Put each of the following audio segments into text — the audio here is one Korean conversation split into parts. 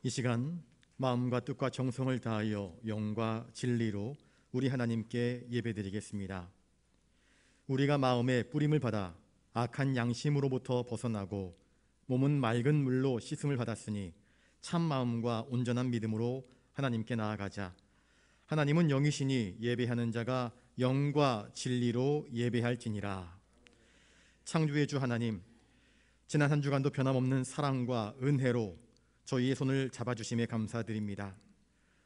이 시간 마음과 뜻과 정성을 다하여 영과 진리로 우리 하나님께 예배드리겠습니다. 우리가 마음의 뿌림을 받아 악한 양심으로부터 벗어나고 몸은 맑은 물로 씻음을 받았으니 참 마음과 온전한 믿음으로 하나님께 나아가자. 하나님은 영이시니 예배하는 자가 영과 진리로 예배할지니라. 창조의 주 하나님, 지난 한 주간도 변함없는 사랑과 은혜로 저희의 손을 잡아주심에 감사드립니다.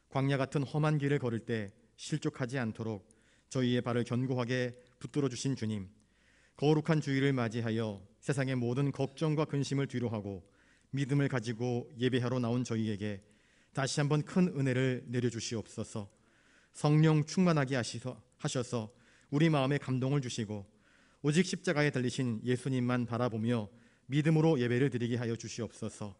광야 같은 험한 길을 걸을 때 실족하지 않도록 저희의 발을 견고하게 붙들어 주신 주님, 거룩한 주일을 맞이하여 세상의 모든 걱정과 근심을 뒤로하고 믿음을 가지고 예배하러 나온 저희에게 다시 한번 큰 은혜를 내려주시옵소서. 성령 충만하게 하셔서 우리 마음에 감동을 주시고 오직 십자가에 달리신 예수님만 바라보며 믿음으로 예배를 드리게 하여 주시옵소서.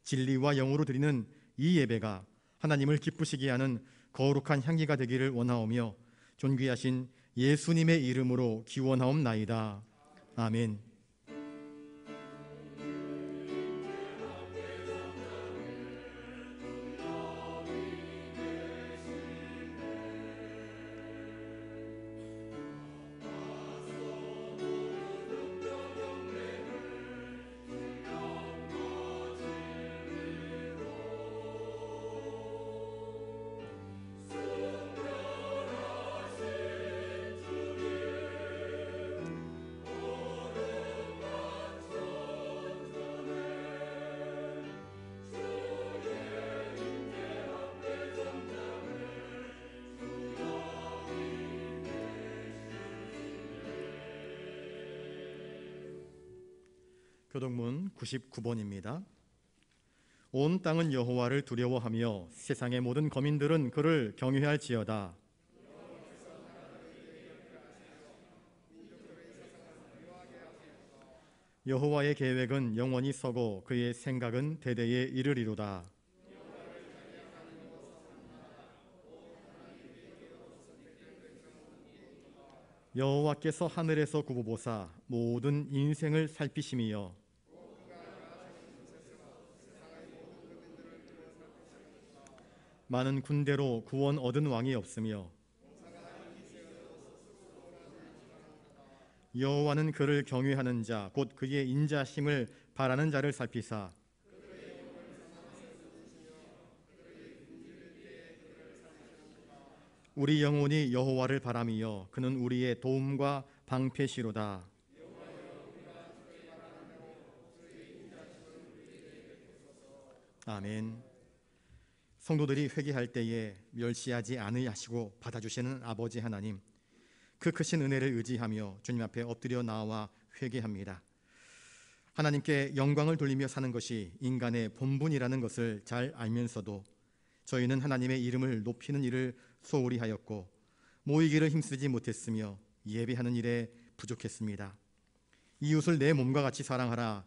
진리와 영으로 드리는 이 예배가 하나님을 기쁘시게 하는 거룩한 향기가 되기를 원하오며 존귀하신 예수님의 이름으로 기원하옵나이다. 아멘. 교동문 99번입니다. 온 땅은 여호와를 두려워하며 세상의 모든 거민들은 그를 경외할지어다. 여호와의 계획은 영원히 서고 그의 생각은 대대에 이르리로다. 여호와께서 하늘에서 굽어보사 모든 인생을 살피심이여 많은 군대로 구원 얻은 왕이 없으며 여호와는 그를 경외하는 자 곧 그의 인자심을 바라는 자를 살피사 우리 영혼이 여호와를 바람이여 그는 우리의 도움과 방패시로다. 아멘. 성도들이 회개할 때에 멸시하지 않으시고 받아주시는 아버지 하나님, 그 크신 은혜를 의지하며 주님 앞에 엎드려 나와 회개합니다. 하나님께 영광을 돌리며 사는 것이 인간의 본분이라는 것을 잘 알면서도 저희는 하나님의 이름을 높이는 일을 소홀히 하였고 모이기를 힘쓰지 못했으며 예배하는 일에 부족했습니다. 이웃을 내 몸과 같이 사랑하라,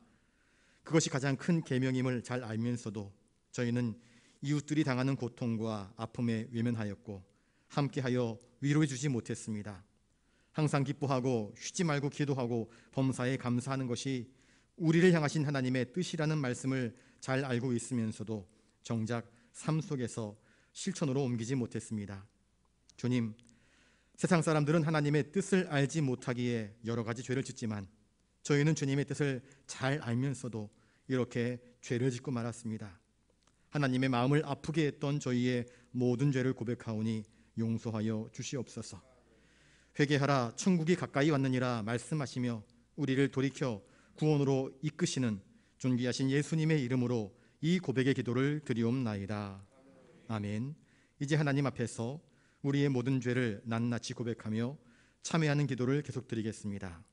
그것이 가장 큰 계명임을 잘 알면서도 저희는 이웃들이 당하는 고통과 아픔에 외면하였고 함께하여 위로해 주지 못했습니다. 항상 기뻐하고 쉬지 말고 기도하고 범사에 감사하는 것이 우리를 향하신 하나님의 뜻이라는 말씀을 잘 알고 있으면서도 정작 삶 속에서 실천으로 옮기지 못했습니다. 주님, 세상 사람들은 하나님의 뜻을 알지 못하기에 여러 가지 죄를 짓지만 저희는 주님의 뜻을 잘 알면서도 이렇게 죄를 짓고 말았습니다. 하나님의 마음을 아프게 했던 저희의 모든 죄를 고백하오니 용서하여 주시옵소서. 회개하라, 천국이 가까이 왔느니라 말씀하시며 우리를 돌이켜 구원으로 이끄시는 존귀하신 예수님의 이름으로 이 고백의 기도를 드리옵나이다. 아멘. 이제 하나님 앞에서 우리의 모든 죄를 낱낱이 고백하며 참회하는 기도를 계속 드리겠습니다.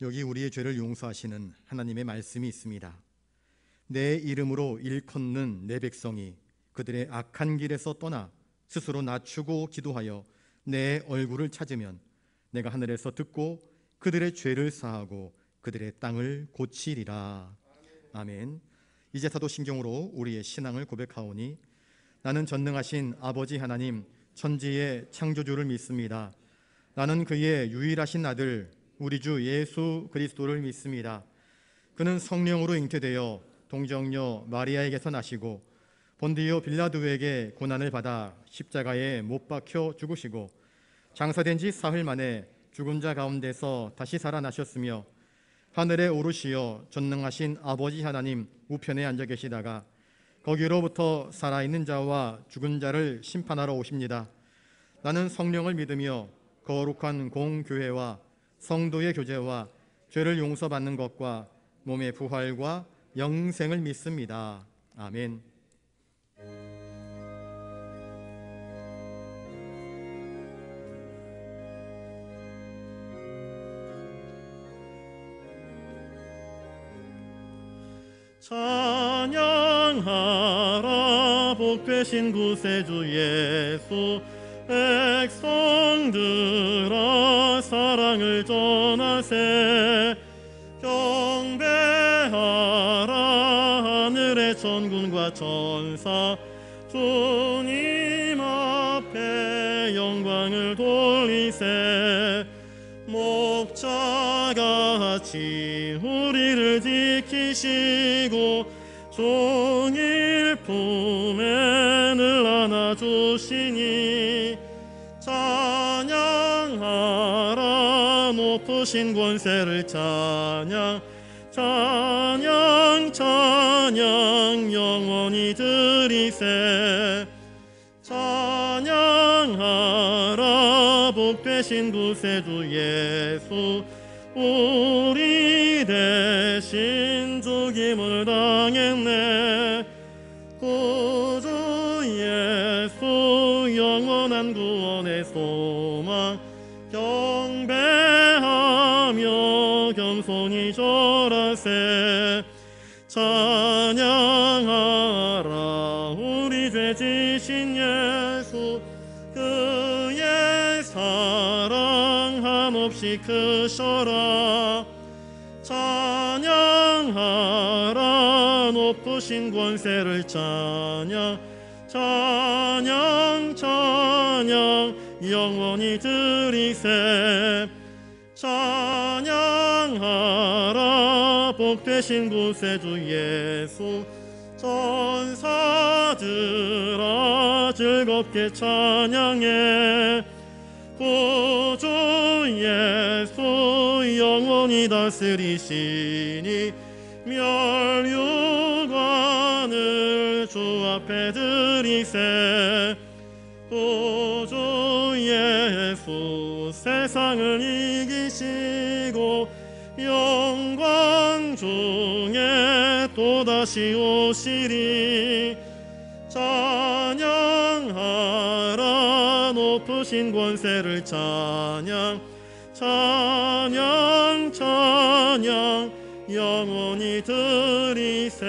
여기 우리의 죄를 용서하시는 하나님의 말씀이 있습니다. 내 이름으로 일컫는 내 백성이 그들의 악한 길에서 떠나 스스로 낮추고 기도하여 내 얼굴을 찾으면 내가 하늘에서 듣고 그들의 죄를 사하고 그들의 땅을 고치리라. 아멘. 이제 사도신경으로 우리의 신앙을 고백하오니 나는 전능하신 아버지 하나님 천지의 창조주를 믿습니다. 나는 그의 유일하신 아들 우리 주 예수 그리스도를 믿습니다. 그는 성령으로 잉태되어 동정녀 마리아에게서 나시고 본디오 빌라도에게 고난을 받아 십자가에 못 박혀 죽으시고 장사된 지 사흘 만에 죽은 자 가운데서 다시 살아나셨으며 하늘에 오르시어 전능하신 아버지 하나님 우편에 앉아 계시다가 거기로부터 살아있는 자와 죽은 자를 심판하러 오십니다. 나는 성령을 믿으며 거룩한 공교회와 성도의 교제와 죄를 용서받는 것과 몸의 부활과 영생을 믿습니다. 아멘. 찬양하라 복되신 구세주 예수 백성들아 사랑을 전하세 경배하라 하늘의 천군과 천사 주님 앞에 영광을 돌리세 목자같이 우리를 지키시고 종일 품에 늘 안아주시니 찬양하라 높으신 권세를 찬양 찬양 찬양 영원히 드리세 찬양하라 복되신 구세주 예수 우리 대신 죽임을 당했네 구주 예수 영원한 구원의 소망 경배하며 겸손히 절하세 찬양하라 우리 죄 지신 예수 그의 사랑 한없이 크셔라 찬양하라 높으신 권세를 찬양 찬양 찬양 영원히 드리세 찬양하라 복되신 구세주 예수 천사들아 즐겁게 찬양해 구주 예수 영원히 다스리시니 멸류관을 주 앞에 드리세 구주 예수 세상을 이기시고 영광 중에 또다시 오시리 찬양하라 높으신 권세를 찬양 찬양 찬양 영원히 드리세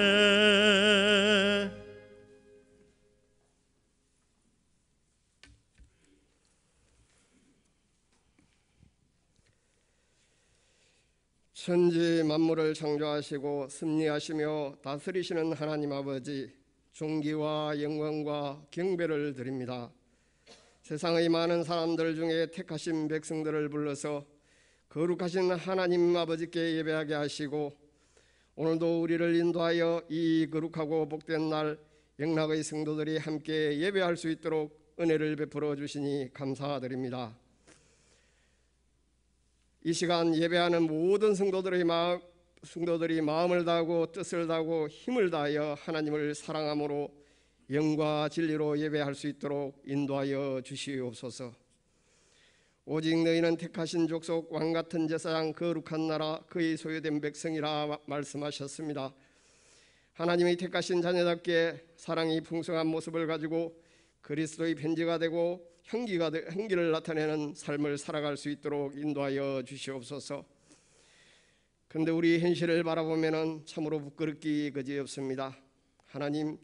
천지 만물을 창조하시고 섭리하시며 다스리시는 하나님 아버지 존귀와 영광과 경배를 드립니다. 세상의 많은 사람들 중에 택하신 백성들을 불러서 거룩하신 하나님 아버지께 예배하게 하시고 오늘도 우리를 인도하여 이 거룩하고 복된 날 영락의 성도들이 함께 예배할 수 있도록 은혜를 베풀어 주시니 감사드립니다. 이 시간 예배하는 모든 성도들이 마음을 다하고 뜻을 다하고 힘을 다하여 하나님을 사랑함으로 영과 진리로 예배할 수 있도록 인도하여 주시옵소서. 오직 너희는 택하신 족속 왕같은 제사장 거룩한 나라 그의 소유된 백성이라 말씀하셨습니다. 하나님이 택하신 자녀답게 사랑이 풍성한 모습을 가지고 그리스도의 편지가 되고 형기를 나타내는 삶을 살아갈 수 있도록 인도하여 주시옵소서. 그런데 우리 현실을 바라보면 참으로 부끄럽기 그지없습니다. 하나님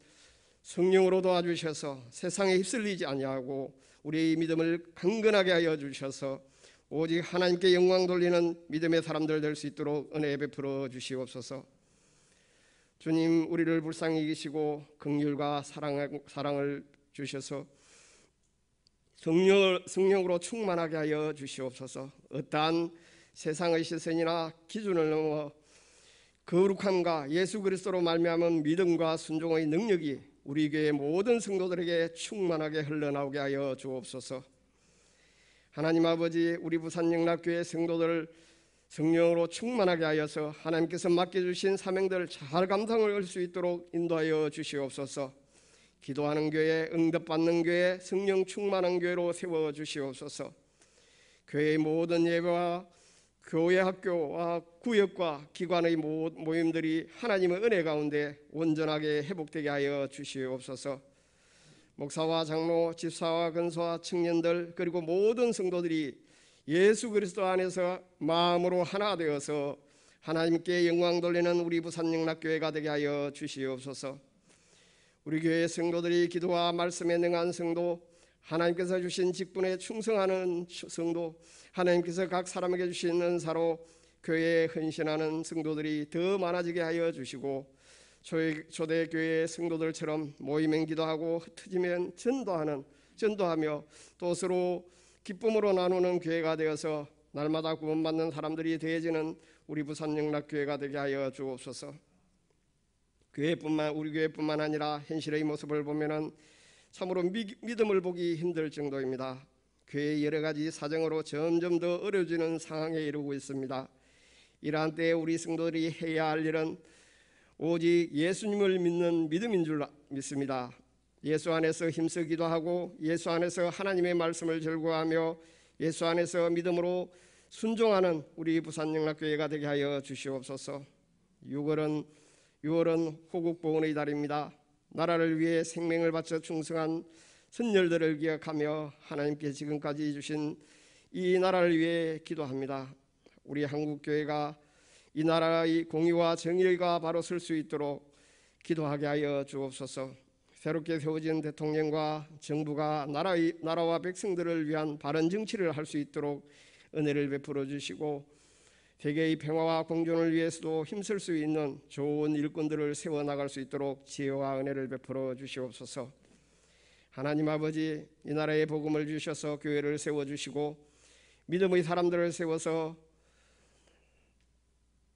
성령으로 도와주셔서 세상에 휩쓸리지 아니하고 우리의 믿음을 강건하게 하여 주셔서 오직 하나님께 영광 돌리는 믿음의 사람들 될 수 있도록 은혜 베풀어 주시옵소서. 주님, 우리를 불쌍히 여기시고 긍휼과 사랑을 주셔서 성령으로 충만하게 하여 주시옵소서. 어떠한 세상의 시선이나 기준을 넘어 거룩함과 예수 그리스도로 말미암은 믿음과 순종의 능력이 우리 교회 모든 성도들에게 충만하게 흘러나오게 하여 주옵소서. 하나님 아버지, 우리 부산영락교회 성도들을 성령으로 충만하게 하여서 하나님께서 맡겨주신 사명들을 잘 감당을 할 수 있도록 인도하여 주시옵소서. 기도하는 교회, 응답받는 교회, 성령 충만한 교회로 세워주시옵소서. 교회의 모든 예배와 교회 학교와 구역과 기관의 모임들이 하나님의 은혜 가운데 온전하게 회복되게 하여 주시옵소서. 목사와 장로, 집사와 근소와 청년들 그리고 모든 성도들이 예수 그리스도 안에서 마음으로 하나 되어서 하나님께 영광 돌리는 우리 부산영락교회가 되게 하여 주시옵소서. 우리 교회 성도들이 기도와 말씀에 능한 성도, 하나님께서 주신 직분에 충성하는 성도, 하나님께서 각 사람에게 주신 은사로 교회에 헌신하는 성도들이 더 많아지게 하여 주시고 초대교회 성도들처럼 모이면 기도하고 흩어지면 전도하며 또 서로 기쁨으로 나누는 교회가 되어서 날마다 구원받는 사람들이 더해지는 우리 부산영락교회가 되게 하여 주옵소서. 우리 교회뿐만 아니라 현실의 모습을 보면은 참으로 믿음을 보기 힘들 정도입니다. 교회의 여러 가지 사정으로 점점 더 어려워지는 상황에 이르고 있습니다. 이러한 때에 우리 성도들이 해야 할 일은 오직 예수님을 믿는 믿음인 줄 믿습니다. 예수 안에서 힘써 기도하고 예수 안에서 하나님의 말씀을 절구하며 예수 안에서 믿음으로 순종하는 우리 부산영락교회가 되게 하여 주시옵소서. 6월은 호국보훈의 달입니다. 나라를 위해 생명을 바쳐 충성한 선열들을 기억하며 하나님께 지금까지 주신 이 나라를 위해 기도합니다. 우리 한국교회가 이 나라의 공의와 정의가 바로 설 수 있도록 기도하게 하여 주옵소서. 새롭게 세워진 대통령과 정부가 나라와 백성들을 위한 바른 정치를 할 수 있도록 은혜를 베풀어 주시고 세계의 평화와 공존을 위해서도 힘쓸 수 있는 좋은 일꾼들을 세워나갈 수 있도록 지혜와 은혜를 베풀어 주시옵소서. 하나님 아버지, 이 나라에 복음을 주셔서 교회를 세워주시고 믿음의 사람들을 세워서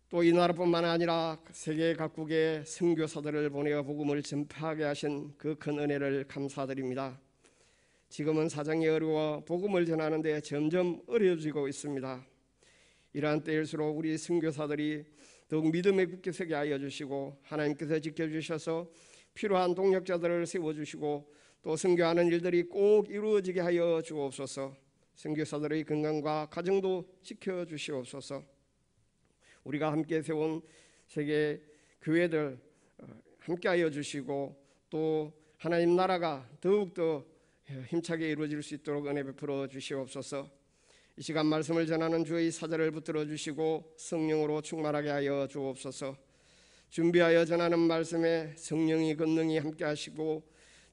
또 이 나라뿐만 아니라 세계 각국의 선교사들을 보내어 복음을 전파하게 하신 그 큰 은혜를 감사드립니다. 지금은 사정이 어려워 복음을 전하는데 점점 어려워지고 있습니다. 이러한 때일수록 우리 선교사들이 더욱 믿음에 굳게 서게 하여 주시고 하나님께서 지켜주셔서 필요한 동력자들을 세워주시고 또 선교하는 일들이 꼭 이루어지게 하여 주옵소서. 선교사들의 건강과 가정도 지켜주시옵소서. 우리가 함께 세운 세계 교회들 함께하여 주시고 또 하나님 나라가 더욱더 힘차게 이루어질 수 있도록 은혜 베풀어 주시옵소서. 이 시간 말씀을 전하는 주의 사자를 붙들어 주시고 성령으로 충만하게 하여 주옵소서. 준비하여 전하는 말씀에 성령이 권능이 함께 하시고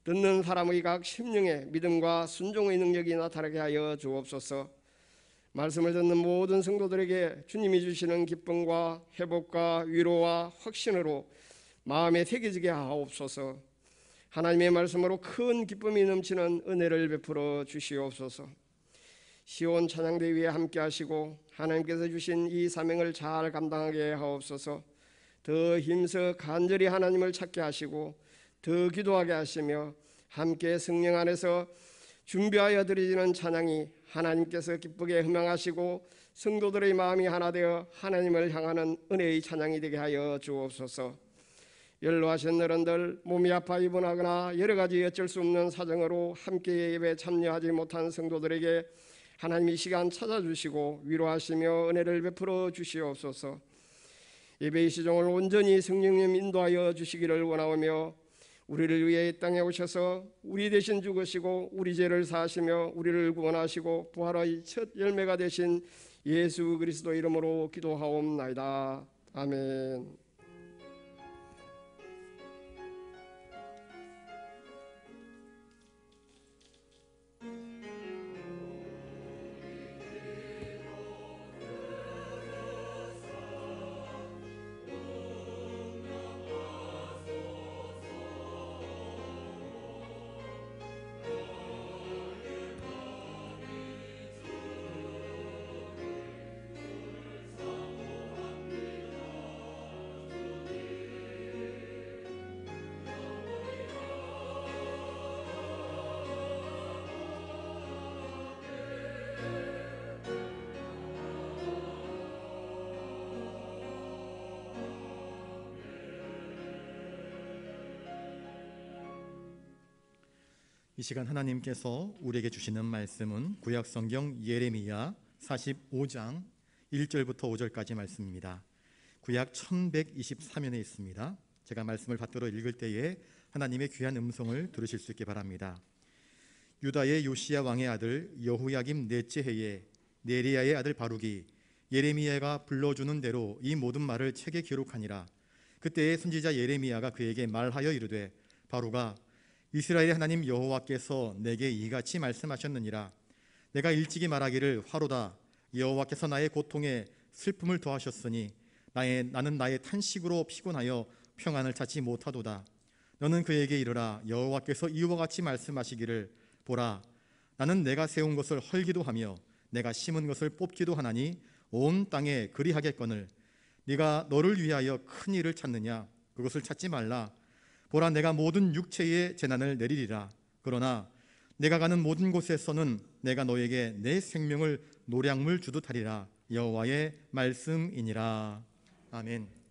듣는 사람의 각 심령에 믿음과 순종의 능력이 나타나게 하여 주옵소서. 말씀을 듣는 모든 성도들에게 주님이 주시는 기쁨과 회복과 위로와 확신으로 마음에 새겨지게 하옵소서. 하나님의 말씀으로 큰 기쁨이 넘치는 은혜를 베풀어 주시옵소서. 시온 찬양대 위에 함께 하시고 하나님께서 주신 이 사명을 잘 감당하게 하옵소서. 더 힘써 간절히 하나님을 찾게 하시고 더 기도하게 하시며 함께 성령 안에서 준비하여 드리는 찬양이 하나님께서 기쁘게 흠양하시고 성도들의 마음이 하나 되어 하나님을 향하는 은혜의 찬양이 되게 하여 주옵소서. 연로하신 어른들, 몸이 아파 입원하거나 여러 가지 어쩔 수 없는 사정으로 함께 예배에 참여하지 못한 성도들에게 하나님 이 시간 찾아주시고 위로하시며 은혜를 베풀어 주시옵소서. 예배의 시종을 온전히 성령님 인도하여 주시기를 원하오며 우리를 위해 이 땅에 오셔서 우리 대신 죽으시고 우리 죄를 사하시며 우리를 구원하시고 부활의 첫 열매가 되신 예수 그리스도 이름으로 기도하옵나이다. 아멘. 이 시간 하나님께서 우리에게 주시는 말씀은 구약성경 예레미야 45장 1절부터 5절까지 말씀입니다. 구약 1123면에 있습니다. 제가 말씀을 받들어 읽을 때에 하나님의 귀한 음성을 들으실 수 있게 바랍니다. 유다의 요시야 왕의 아들 여호야김 넷째 해에 네리야의 아들 바룩이 예레미야가 불러주는 대로 이 모든 말을 책에 기록하니라. 그때의 선지자 예레미야가 그에게 말하여 이르되, 바룩아, 이스라엘의 하나님 여호와께서 내게 이같이 말씀하셨느니라. 내가 일찍이 말하기를 화로다. 여호와께서 나의 고통에 슬픔을 더하셨으니 나는 나의 탄식으로 피곤하여 평안을 찾지 못하도다. 너는 그에게 이르라. 여호와께서 이와 같이 말씀하시기를, 보라, 나는 내가 세운 것을 헐기도 하며 내가 심은 것을 뽑기도 하나니 온 땅에 그리하겠거늘 네가 너를 위하여 큰 일을 찾느냐? 그것을 찾지 말라. 보라, 내가 모든 육체의 재난을 내리리라. 그러나 내가 가는 모든 곳에서는 내가 너에게 내 생명을 노량물 주듯 하리라. 여호와의 말씀이니라. 아멘.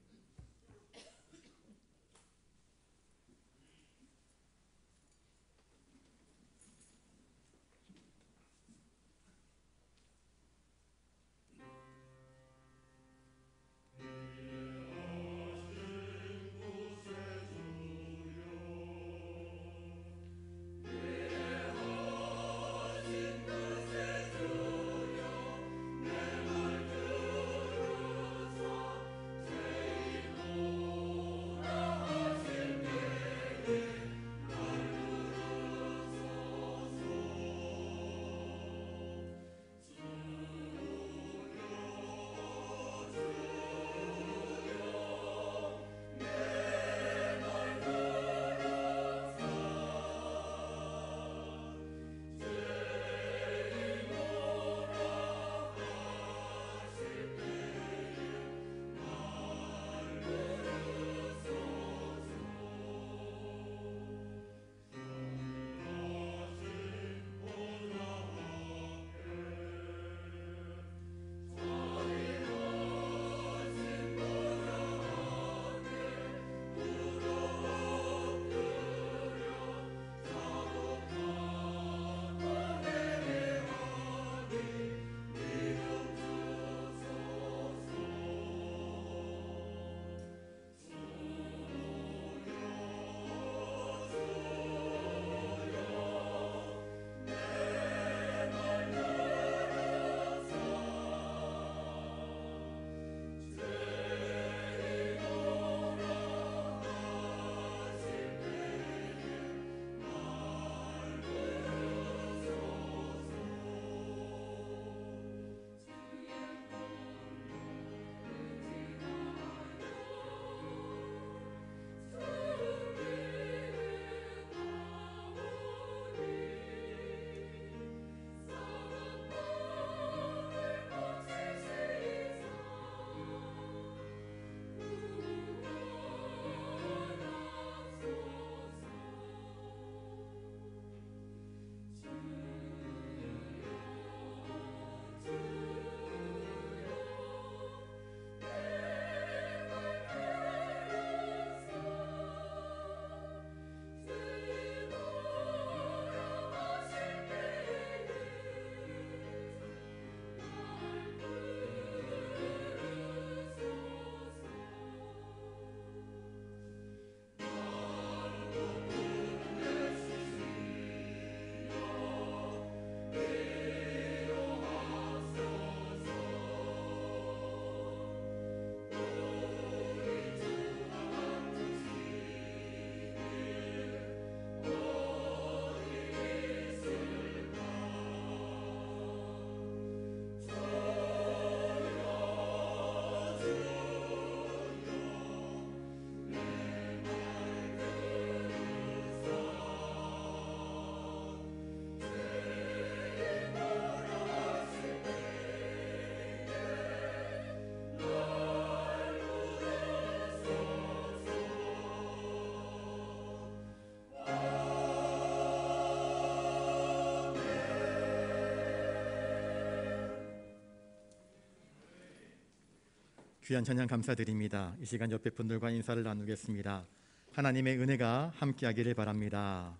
귀한 찬양 감사드립니다. 이 시간 옆에 분들과 인사를 나누겠습니다. 하나님의 은혜가 함께하기를 바랍니다.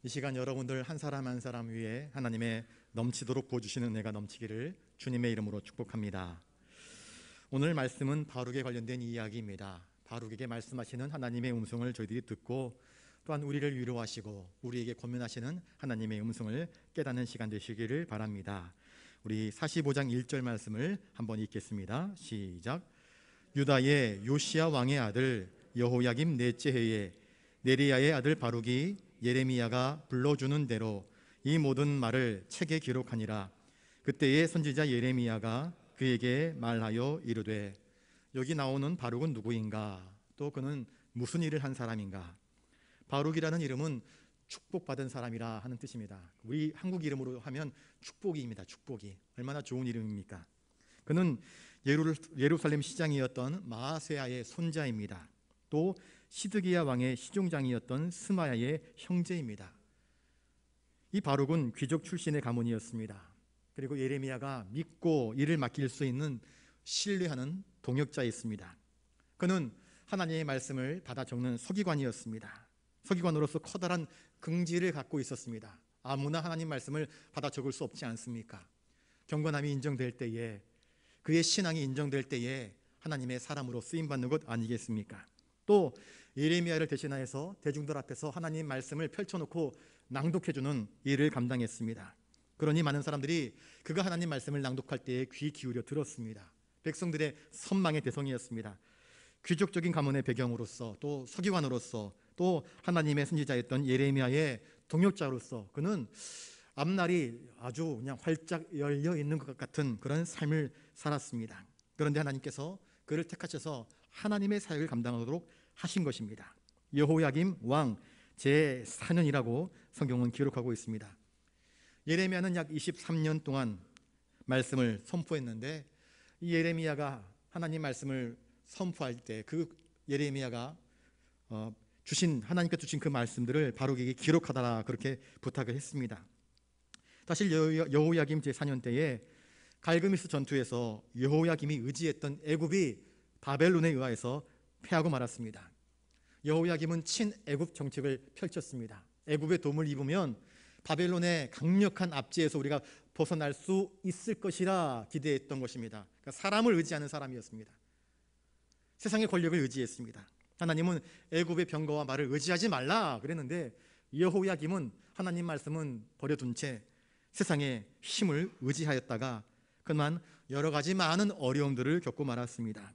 이 시간 여러분들 한 사람 한 사람 위에 하나님의 넘치도록 부어주시는 은혜가 넘치기를 주님의 이름으로 축복합니다. 오늘 말씀은 바룩에 관련된 이야기입니다. 바룩에게 말씀하시는 하나님의 음성을 저희들이 듣고 또한 우리를 위로하시고 우리에게 권면하시는 하나님의 음성을 깨닫는 시간 되시기를 바랍니다. 우리 45장 1절 말씀을 한번 읽겠습니다. 시작. 유다의 요시야 왕의 아들 여호야김 넷째 해에 네리야의 아들 바룩이 예레미야가 불러주는 대로 이 모든 말을 책에 기록하니라. 그때의 선지자 예레미야가 그에게 말하여 이르되. 여기 나오는 바룩은 누구인가? 또 그는 무슨 일을 한 사람인가? 바룩이라는 이름은 축복받은 사람이라 하는 뜻입니다. 우리 한국 이름으로 하면 축복이입니다. 축복이 얼마나 좋은 이름입니까? 그는 예루살렘 시장이었던 마아세야의 손자입니다. 또 시드기야 왕의 시종장이었던 스마야의 형제입니다. 이 바룩은 귀족 출신의 가문이었습니다. 그리고 예레미야가 믿고 일을 맡길 수 있는 신뢰하는 동역자였습니다. 그는 하나님의 말씀을 받아 적는 서기관이었습니다. 서기관으로서 커다란 긍지를 갖고 있었습니다. 아무나 하나님 말씀을 받아 적을 수 없지 않습니까? 경건함이 인정될 때에, 그의 신앙이 인정될 때에 하나님의 사람으로 쓰임받는 것 아니겠습니까? 또 예레미야를 대신하여서 대중들 앞에서 하나님 말씀을 펼쳐놓고 낭독해주는 일을 감당했습니다. 그러니 많은 사람들이 그가 하나님 말씀을 낭독할 때에 귀 기울여 들었습니다. 백성들의 선망의 대상이었습니다. 귀족적인 가문의 배경으로서, 또 서기관으로서, 또 하나님의 선지자였던 예레미야의 동역자로서 그는 앞날이 아주 그냥 활짝 열려 있는 것 같은 그런 삶을 살았습니다. 그런데 하나님께서 그를 택하셔서 하나님의 사역을 감당하도록 하신 것입니다. 여호야김 왕 제4년이라고 성경은 기록하고 있습니다. 예레미야는 약 23년 동안 말씀을 선포했는데, 이 예레미야가 하나님 말씀을 선포할 때 그 예레미야가 하나님께서 주신 그 말씀들을 바룩에게 기록하다라 그렇게 부탁을 했습니다. 사실 여호야김 제4년 때에 갈그미스 전투에서 여호야김이 의지했던 애굽이 바벨론에 의해서 패하고 말았습니다. 여호야김은 친애굽 정책을 펼쳤습니다. 애굽의 도움을 입으면 바벨론의 강력한 압제에서 우리가 벗어날 수 있을 것이라 기대했던 것입니다. 그러니까 사람을 의지하는 사람이었습니다. 세상의 권력을 의지했습니다. 하나님은 애굽의 병거와 말을 의지하지 말라 그랬는데, 여호야김은 하나님 말씀은 버려둔 채 세상의 힘을 의지하였다가 그만 여러 가지 많은 어려움들을 겪고 말았습니다.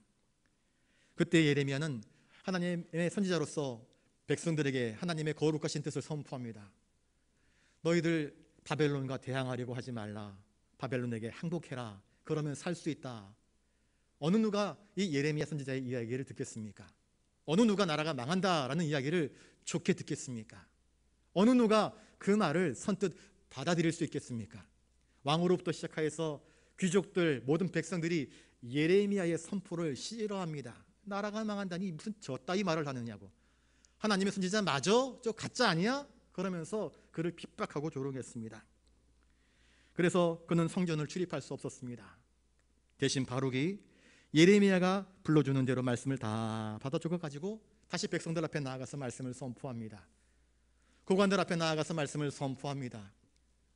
그때 예레미야는 하나님의 선지자로서 백성들에게 하나님의 거룩하신 뜻을 선포합니다. 너희들 바벨론과 대항하려고 하지 말라. 바벨론에게 항복해라. 그러면 살 수 있다. 어느 누가 이 예레미야 선지자의 이야기를 듣겠습니까? 어느 누가 나라가 망한다라는 이야기를 좋게 듣겠습니까? 어느 누가 그 말을 선뜻 받아들일 수 있겠습니까? 왕으로부터 시작해서 귀족들, 모든 백성들이 예레미야의 선포를 싫어합니다. 나라가 망한다니 무슨 저따위 말을 하느냐고. 하나님의 선지자 맞아? 저 가짜 아니야? 그러면서 그를 핍박하고 조롱했습니다. 그래서 그는 성전을 출입할 수 없었습니다. 대신 바룩이 예레미야가 불러주는 대로 말씀을 다 받아 적어가지고 다시 백성들 앞에 나아가서 말씀을 선포합니다. 고관들 앞에 나아가서 말씀을 선포합니다.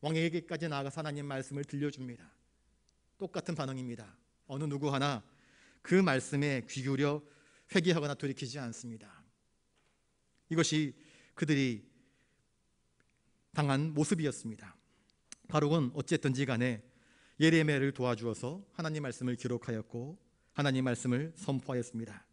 왕에게까지 나아가서 하나님 말씀을 들려줍니다. 똑같은 반응입니다. 어느 누구 하나 그 말씀에 귀 기울여 회개하거나 돌이키지 않습니다. 이것이 그들이 당한 모습이었습니다. 바룩은 어쨌든지 간에 예레미야를 도와주어서 하나님 말씀을 기록하였고 하나님 말씀을 선포하였습니다.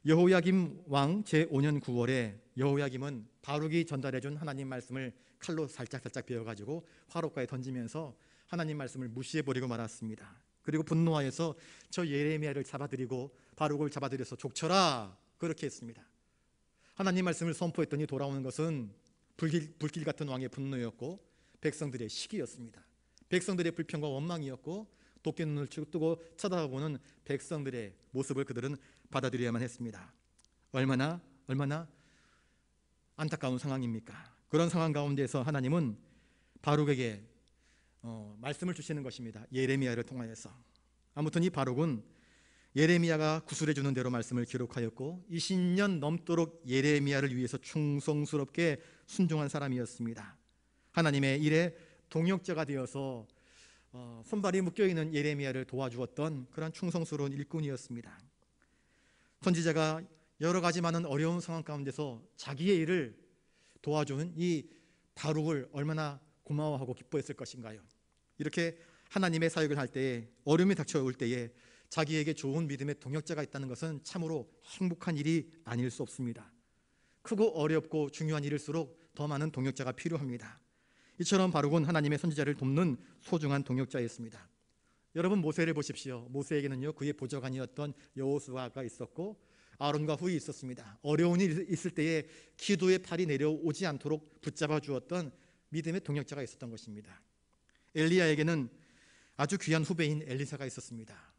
여호야김 왕 제5년 9월에 여호야김은 바룩이 전달해준 하나님 말씀을 칼로 살짝 베어가지고 화롯가에 던지면서 하나님 말씀을 무시해버리고 말았습니다. 그리고 분노하여서 저 예레미야를 잡아들이고 바룩을 잡아들여서 족쳐라 그렇게 했습니다. 하나님 말씀을 선포했더니 돌아오는 것은 불길 같은 왕의 분노였고 백성들의 시기였습니다. 백성들의 불평과 원망이었고 도끼 눈을 뜨고 쳐다보는 백성들의 모습을 그들은 받아들여야만 했습니다. 얼마나 안타까운 상황입니까? 그런 상황 가운데서 하나님은 바룩에게 말씀을 주시는 것입니다. 예레미야를 통하여서. 아무튼 이 바룩은 예레미야가 구술해 주는 대로 말씀을 기록하였고 20년 넘도록 예레미야를 위해서 충성스럽게 순종한 사람이었습니다. 하나님의 일에 동역자가 되어서 손발이 묶여있는 예레미야를 도와주었던 그런 충성스러운 일꾼이었습니다. 선지자가 여러 가지 많은 어려운 상황 가운데서 자기의 일을 도와주는 이 바룩을 얼마나 고마워하고 기뻐했을 것인가요? 이렇게 하나님의 사역을 할 때에 어려움이 닥쳐올 때에 자기에게 좋은 믿음의 동역자가 있다는 것은 참으로 행복한 일이 아닐 수 없습니다. 크고 어렵고 중요한 일일수록 더 많은 동역자가 필요합니다. 이처럼 바룩은 하나님의 선지자를 돕는 소중한 동역자였습니다. 여러분 모세를 보십시오. 모세에게는요 그의 보좌관이었던 여호수아가 있었고 아론과 훌이 있었습니다. 어려운 일이 있을 때에 기도의 팔이 내려오지 않도록 붙잡아 주었던 믿음의 동역자가 있었던 것입니다. 엘리야에게는 아주 귀한 후배인 엘리사가 있었습니다.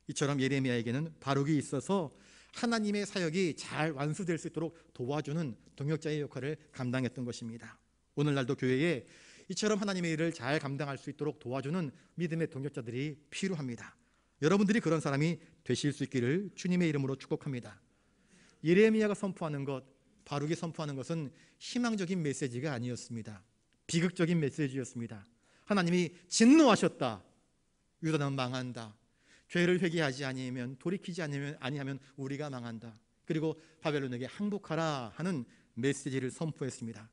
이처럼 예레미야에게는 바룩이 있어서 하나님의 사역이 잘 완수될 수 있도록 도와주는 동역자의 역할을 감당했던 것입니다. 오늘날도 교회에 이처럼 하나님의 일을 잘 감당할 수 있도록 도와주는 믿음의 동역자들이 필요합니다. 여러분들이 그런 사람이 되실 수 있기를 주님의 이름으로 축복합니다. 예레미야가 선포하는 것, 바룩이 선포하는 것은 희망적인 메시지가 아니었습니다. 비극적인 메시지였습니다. 하나님이 진노하셨다. 유다는 망한다. 죄를 회개하지 아니하면, 돌이키지 아니하면 우리가 망한다. 그리고 바벨론에게 항복하라 하는 메시지를 선포했습니다.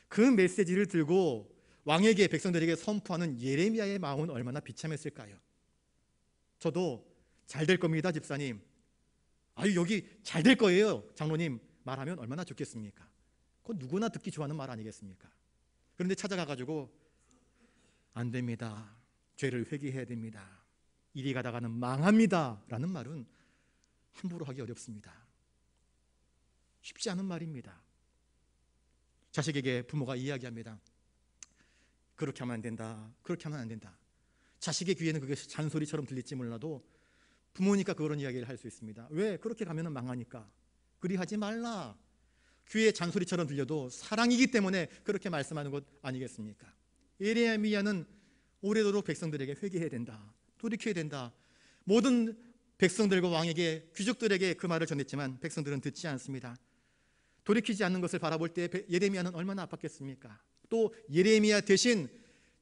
그 메시지를 들고 왕에게, 백성들에게 선포하는 예레미야의 마음은 얼마나 비참했을까요? 저도 잘 될 겁니다, 집사님. 아유, 여기 잘 될 거예요, 장로님. 말하면 얼마나 좋겠습니까? 그건 누구나 듣기 좋아하는 말 아니겠습니까? 그런데 찾아가가지고 안 됩니다. 죄를 회개해야 됩니다. 이리 가다가는 망합니다 라는 말은 함부로 하기 어렵습니다. 쉽지 않은 말입니다. 자식에게 부모가 이야기합니다. 그렇게 하면 안 된다. 그렇게 하면 안 된다. 자식의 귀에는 그게 잔소리처럼 들릴지 몰라도 부모니까 그런 이야기를 할 수 있습니다. 왜? 그렇게 가면 망하니까. 그리 하지 말라. 귀에 잔소리처럼 들려도 사랑이기 때문에 그렇게 말씀하는 것 아니겠습니까? 예레미야는 오래도록 백성들에게 회개해야 된다. 돌이켜야 된다. 모든 백성들과 왕에게, 귀족들에게 그 말을 전했지만 백성들은 듣지 않습니다. 돌이키지 않는 것을 바라볼 때 예레미야는 얼마나 아팠겠습니까? 또 예레미야 대신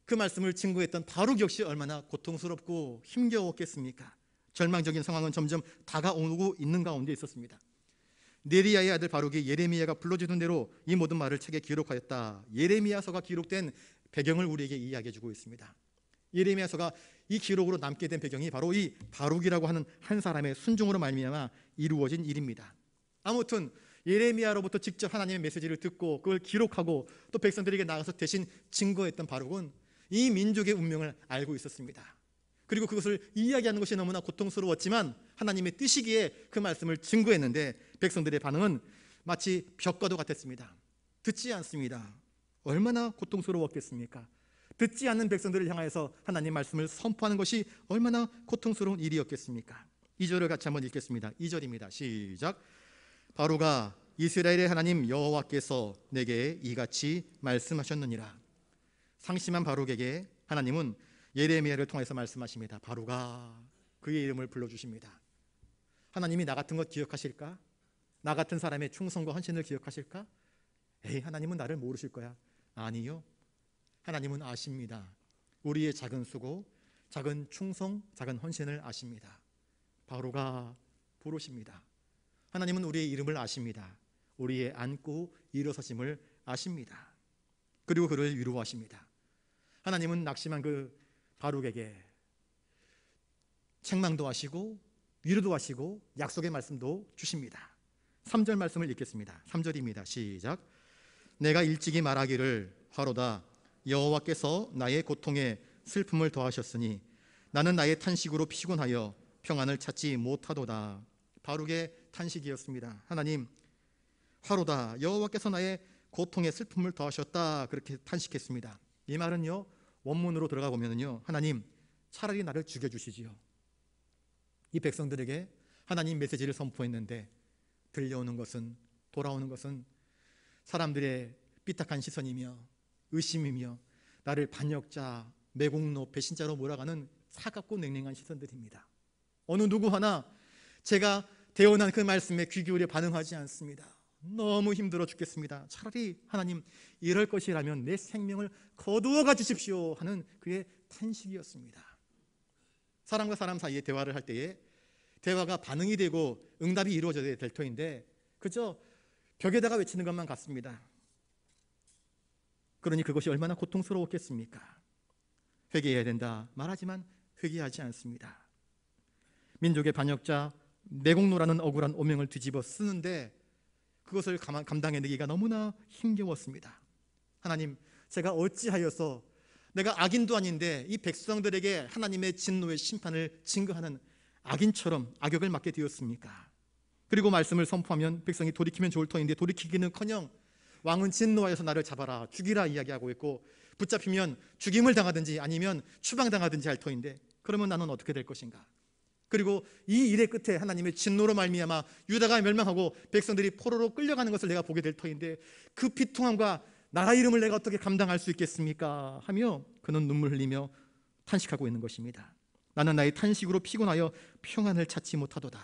그 말씀을 증거했던 바룩 역시 얼마나 고통스럽고 힘겨웠겠습니까? 절망적인 상황은 점점 다가오고 있는 가운데 있었습니다. 네리야의 아들 바룩이 예레미야가 불러주던 대로 이 모든 말을 책에 기록하였다. 예레미야서가 기록된 배경을 우리에게 이야기해 주고 있습니다. 예레미야서가 이 기록으로 남게 된 배경이 바로 이 바룩이라고 하는 한 사람의 순종으로 말미암아 이루어진 일입니다. 아무튼 예레미야로부터 직접 하나님의 메시지를 듣고 그걸 기록하고 또 백성들에게 나가서 대신 증거했던 바룩은 이 민족의 운명을 알고 있었습니다. 그리고 그것을 이야기하는 것이 너무나 고통스러웠지만 하나님의 뜻이기에 그 말씀을 증거했는데 백성들의 반응은 마치 벽과도 같았습니다. 듣지 않습니다. 얼마나 고통스러웠겠습니까? 듣지 않는 백성들을 향하여서 하나님 말씀을 선포하는 것이 얼마나 고통스러운 일이었겠습니까? 2절을 같이 한번 읽겠습니다. 2절입니다. 시작. 바로가 이스라엘의 하나님 여호와께서 내게 이같이 말씀하셨느니라. 상심한 바룩에게 하나님은 예레미야를 통해서 말씀하십니다. 바룩아, 그의 이름을 불러주십니다. 하나님이 나 같은 것 기억하실까? 나 같은 사람의 충성과 헌신을 기억하실까? 에이, 하나님은 나를 모르실 거야. 아니요, 하나님은 아십니다. 우리의 작은 수고, 작은 충성, 작은 헌신을 아십니다. 바룩아 부르십니다. 하나님은 우리의 이름을 아십니다. 우리의 앉고 일어서심을 아십니다. 그리고 그를 위로하십니다. 하나님은 낙심한 그 바룩에게 책망도 하시고 위로도 하시고 약속의 말씀도 주십니다. 3절 말씀을 읽겠습니다. 3절입니다. 시작. 내가 일찍이 말하기를 바로다 여호와께서 나의 고통에 슬픔을 더하셨으니 나는 나의 탄식으로 피곤하여 평안을 찾지 못하도다. 바룩의 탄식이었습니다. 하나님, 화로다 여호와께서 나의 고통에 슬픔을 더하셨다. 그렇게 탄식했습니다. 이 말은요, 원문으로 들어가 보면요, 하나님 차라리 나를 죽여주시지요. 이 백성들에게 하나님 메시지를 선포했는데 들려오는 것은, 돌아오는 것은 사람들의 삐딱한 시선이며 의심이며 나를 반역자, 매국노, 배신자로 몰아가는 차갑고 냉랭한 시선들입니다. 어느 누구 하나 제가 대언한 그 말씀에 귀 기울여 반응하지 않습니다. 너무 힘들어 죽겠습니다. 차라리 하나님 이럴 것이라면 내 생명을 거두어 가주십시오 하는 그의 탄식이었습니다. 사람과 사람 사이에 대화를 할 때에 대화가 반응이 되고 응답이 이루어져야 될 터인데 그저 벽에다가 외치는 것만 같습니다. 그러니 그것이 얼마나 고통스러웠겠습니까? 회개해야 된다 말하지만 회개하지 않습니다. 민족의 반역자 매국노라는 억울한 오명을 뒤집어 쓰는데 그것을 감당해내기가 너무나 힘겨웠습니다. 하나님, 제가 어찌하여서 내가 악인도 아닌데 이 백성들에게 하나님의 진노의 심판을 증거하는 악인처럼 악역을 맡게 되었습니까? 그리고 말씀을 선포하면 백성이 돌이키면 좋을 터인데 돌이키기는커녕 왕은 진노하여서 나를 잡아라 죽이라 이야기하고 있고 붙잡히면 죽임을 당하든지 아니면 추방당하든지 할 터인데 그러면 나는 어떻게 될 것인가? 그리고 이 일의 끝에 하나님의 진노로 말미암아 유다가 멸망하고 백성들이 포로로 끌려가는 것을 내가 보게 될 터인데 그 비통함과 나라 이름을 내가 어떻게 감당할 수 있겠습니까? 하며 그는 눈물 흘리며 탄식하고 있는 것입니다. 나는 나의 탄식으로 피곤하여 평안을 찾지 못하도다.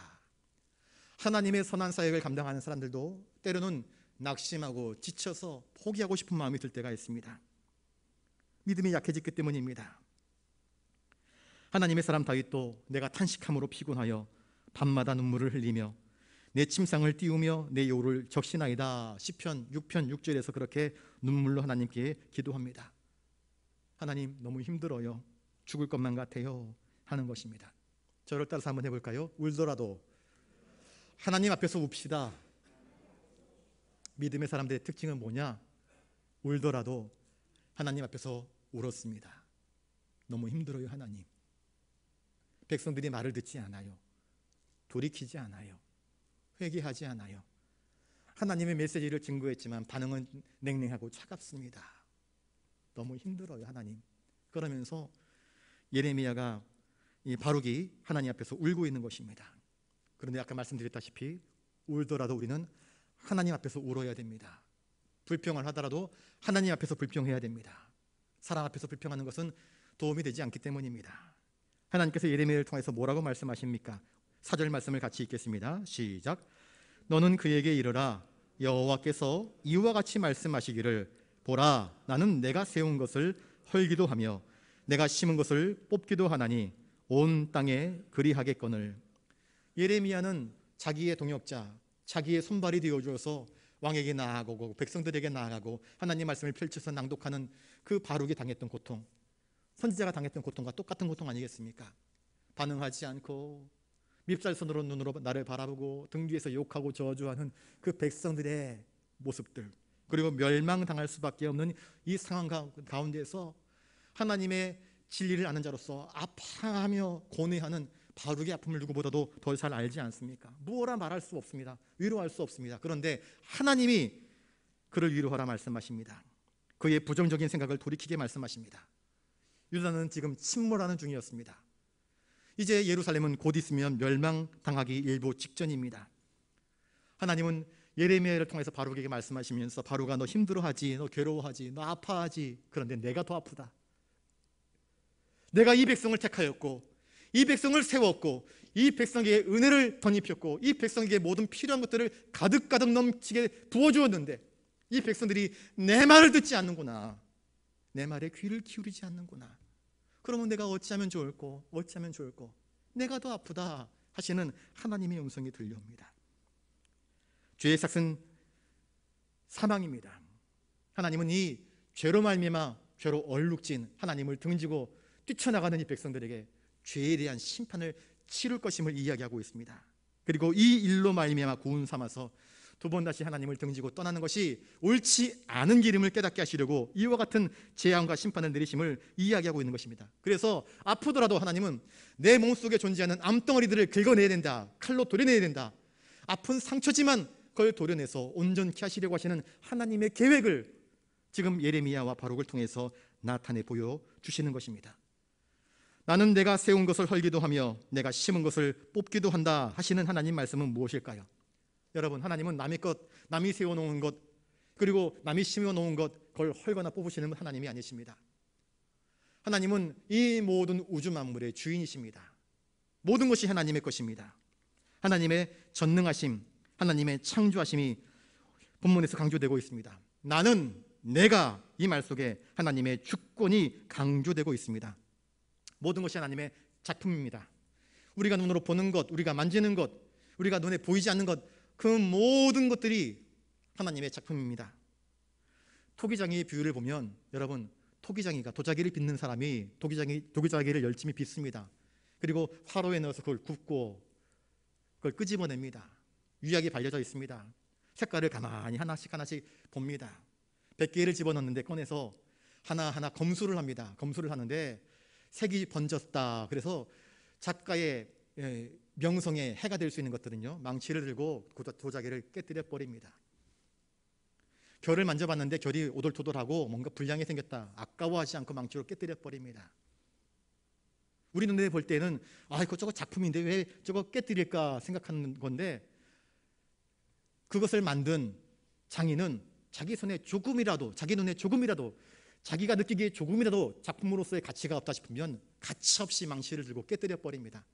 하나님의 선한 사역을 감당하는 사람들도 때로는 낙심하고 지쳐서 포기하고 싶은 마음이 들 때가 있습니다. 믿음이 약해졌기 때문입니다. 하나님의 사람 다윗도 내가 탄식함으로 피곤하여 밤마다 눈물을 흘리며 내 침상을 띄우며 내 요를 적시나이다. 시편 6편 6절에서 그렇게 눈물로 하나님께 기도합니다. 하나님 너무 힘들어요. 죽을 것만 같아요 하는 것입니다. 저를 따라서 한번 해볼까요? 울더라도 하나님 앞에서 웁시다. 믿음의 사람들의 특징은 뭐냐? 울더라도 하나님 앞에서 울었습니다. 너무 힘들어요 하나님. 백성들이 말을 듣지 않아요. 돌이키지 않아요. 회개하지 않아요. 하나님의 메시지를 증거했지만 반응은 냉랭하고 차갑습니다. 너무 힘들어요 하나님. 그러면서 예레미야가 이 바룩이 하나님 앞에서 울고 있는 것입니다. 그런데 아까 말씀드렸다시피 울더라도 우리는 하나님 앞에서 울어야 됩니다. 불평을 하더라도 하나님 앞에서 불평해야 됩니다. 사람 앞에서 불평하는 것은 도움이 되지 않기 때문입니다. 하나님께서 예레미야를 통해서 뭐라고 말씀하십니까? 4절 말씀을 같이 읽겠습니다. 시작. 너는 그에게 이르라. 여호와께서 이와 같이 말씀하시기를 보라, 나는 내가 세운 것을 헐기도 하며 내가 심은 것을 뽑기도 하나니 온 땅에 그리하겠거늘. 예레미야는 자기의 동역자, 자기의 손발이 되어주어서 왕에게 나아가고 백성들에게 나아가고 하나님 말씀을 펼쳐서 낭독하는 그 바룩이 당했던 고통, 선지자가 당했던 고통과 똑같은 고통 아니겠습니까? 반응하지 않고 밉살손으로 눈으로 나를 바라보고 등 뒤에서 욕하고 저주하는 그 백성들의 모습들, 그리고 멸망당할 수밖에 없는 이 상황 가운데서 하나님의 진리를 아는 자로서 아파하며 고뇌하는 바룩의 아픔을 누구보다도 더 잘 알지 않습니까? 무엇라 말할 수 없습니다. 위로할 수 없습니다. 그런데 하나님이 그를 위로하라 말씀하십니다. 그의 부정적인 생각을 돌이키게 말씀하십니다. 유다는 지금 침몰하는 중이었습니다. 이제 예루살렘은 곧 있으면 멸망당하기 일보 직전입니다. 하나님은 예레미야를 통해서 바룩에게 말씀하시면서 바룩아, 너 힘들어하지, 너 괴로워하지, 너 아파하지. 그런데 내가 더 아프다. 내가 이 백성을 택하였고 이 백성을 세웠고 이 백성에게 은혜를 덧입혔고 이 백성에게 모든 필요한 것들을 가득가득 넘치게 부어주었는데 이 백성들이 내 말을 듣지 않는구나. 내 말에 귀를 기울이지 않는구나. 그러면 내가 어찌하면 좋을꼬? 어찌하면 좋을꼬? 내가 더 아프다 하시는 하나님의 음성이 들려옵니다. 죄의 삭은 사망입니다. 하나님은 이 죄로 말미암아 죄로 얼룩진 하나님을 등지고 뛰쳐나가는 이 백성들에게 죄에 대한 심판을 치룰 것임을 이야기하고 있습니다. 그리고 이 일로 말미암아 구원 삼아서 두 번 다시 하나님을 등지고 떠나는 것이 옳지 않은 길임을 깨닫게 하시려고 이와 같은 재앙과 심판을 내리심을 이야기하고 있는 것입니다. 그래서 아프더라도 하나님은 내 몸속에 존재하는 암덩어리들을 긁어내야 된다. 칼로 도려내야 된다. 아픈 상처지만 그걸 도려내서 온전케 하시려고 하시는 하나님의 계획을 지금 예레미야와 바룩을 통해서 나타내 보여주시는 것입니다. 나는 내가 세운 것을 헐기도 하며 내가 심은 것을 뽑기도 한다 하시는 하나님 말씀은 무엇일까요? 여러분, 하나님은 남의 것, 남이 세워놓은 것, 그리고 남이 심어놓은 것, 그걸 헐거나 뽑으시는 하나님이 아니십니다. 하나님은 이 모든 우주 만물의 주인이십니다. 모든 것이 하나님의 것입니다. 하나님의 전능하심, 하나님의 창조하심이 본문에서 강조되고 있습니다. 나는, 내가, 이 말 속에 하나님의 주권이 강조되고 있습니다. 모든 것이 하나님의 작품입니다. 우리가 눈으로 보는 것, 우리가 만지는 것, 우리가 눈에 보이지 않는 것, 그 모든 것들이 하나님의 작품입니다. 토기장이의 비유를 보면 여러분, 토기장이가 도자기를 빚는 사람이 도기장이를 열심히 빚습니다. 그리고 화로에 넣어서 그걸 굽고 그걸 끄집어냅니다. 유약이 발려져 있습니다. 색깔을 가만히 하나씩 봅니다. 100개를 집어넣는데 꺼내서 하나하나 검수를 합니다. 검수를 하는데 색이 번졌다. 그래서 작가의 명성에 해가 될 수 있는 것들은요, 망치를 들고 도자기를 깨뜨려 버립니다. 결을 만져봤는데 결이 오돌토돌하고 뭔가 불량이 생겼다. 아까워하지 않고 망치로 깨뜨려 버립니다. 우리 눈에 볼 때는 이거 저거 작품인데 왜 저거 깨뜨릴까 생각하는 건데, 그것을 만든 장인은 자기 손에 조금이라도, 자기 눈에 조금이라도, 자기가 느끼기에 조금이라도 작품으로서의 가치가 없다 싶으면 가차없이 망치를 들고 깨뜨려 버립니다.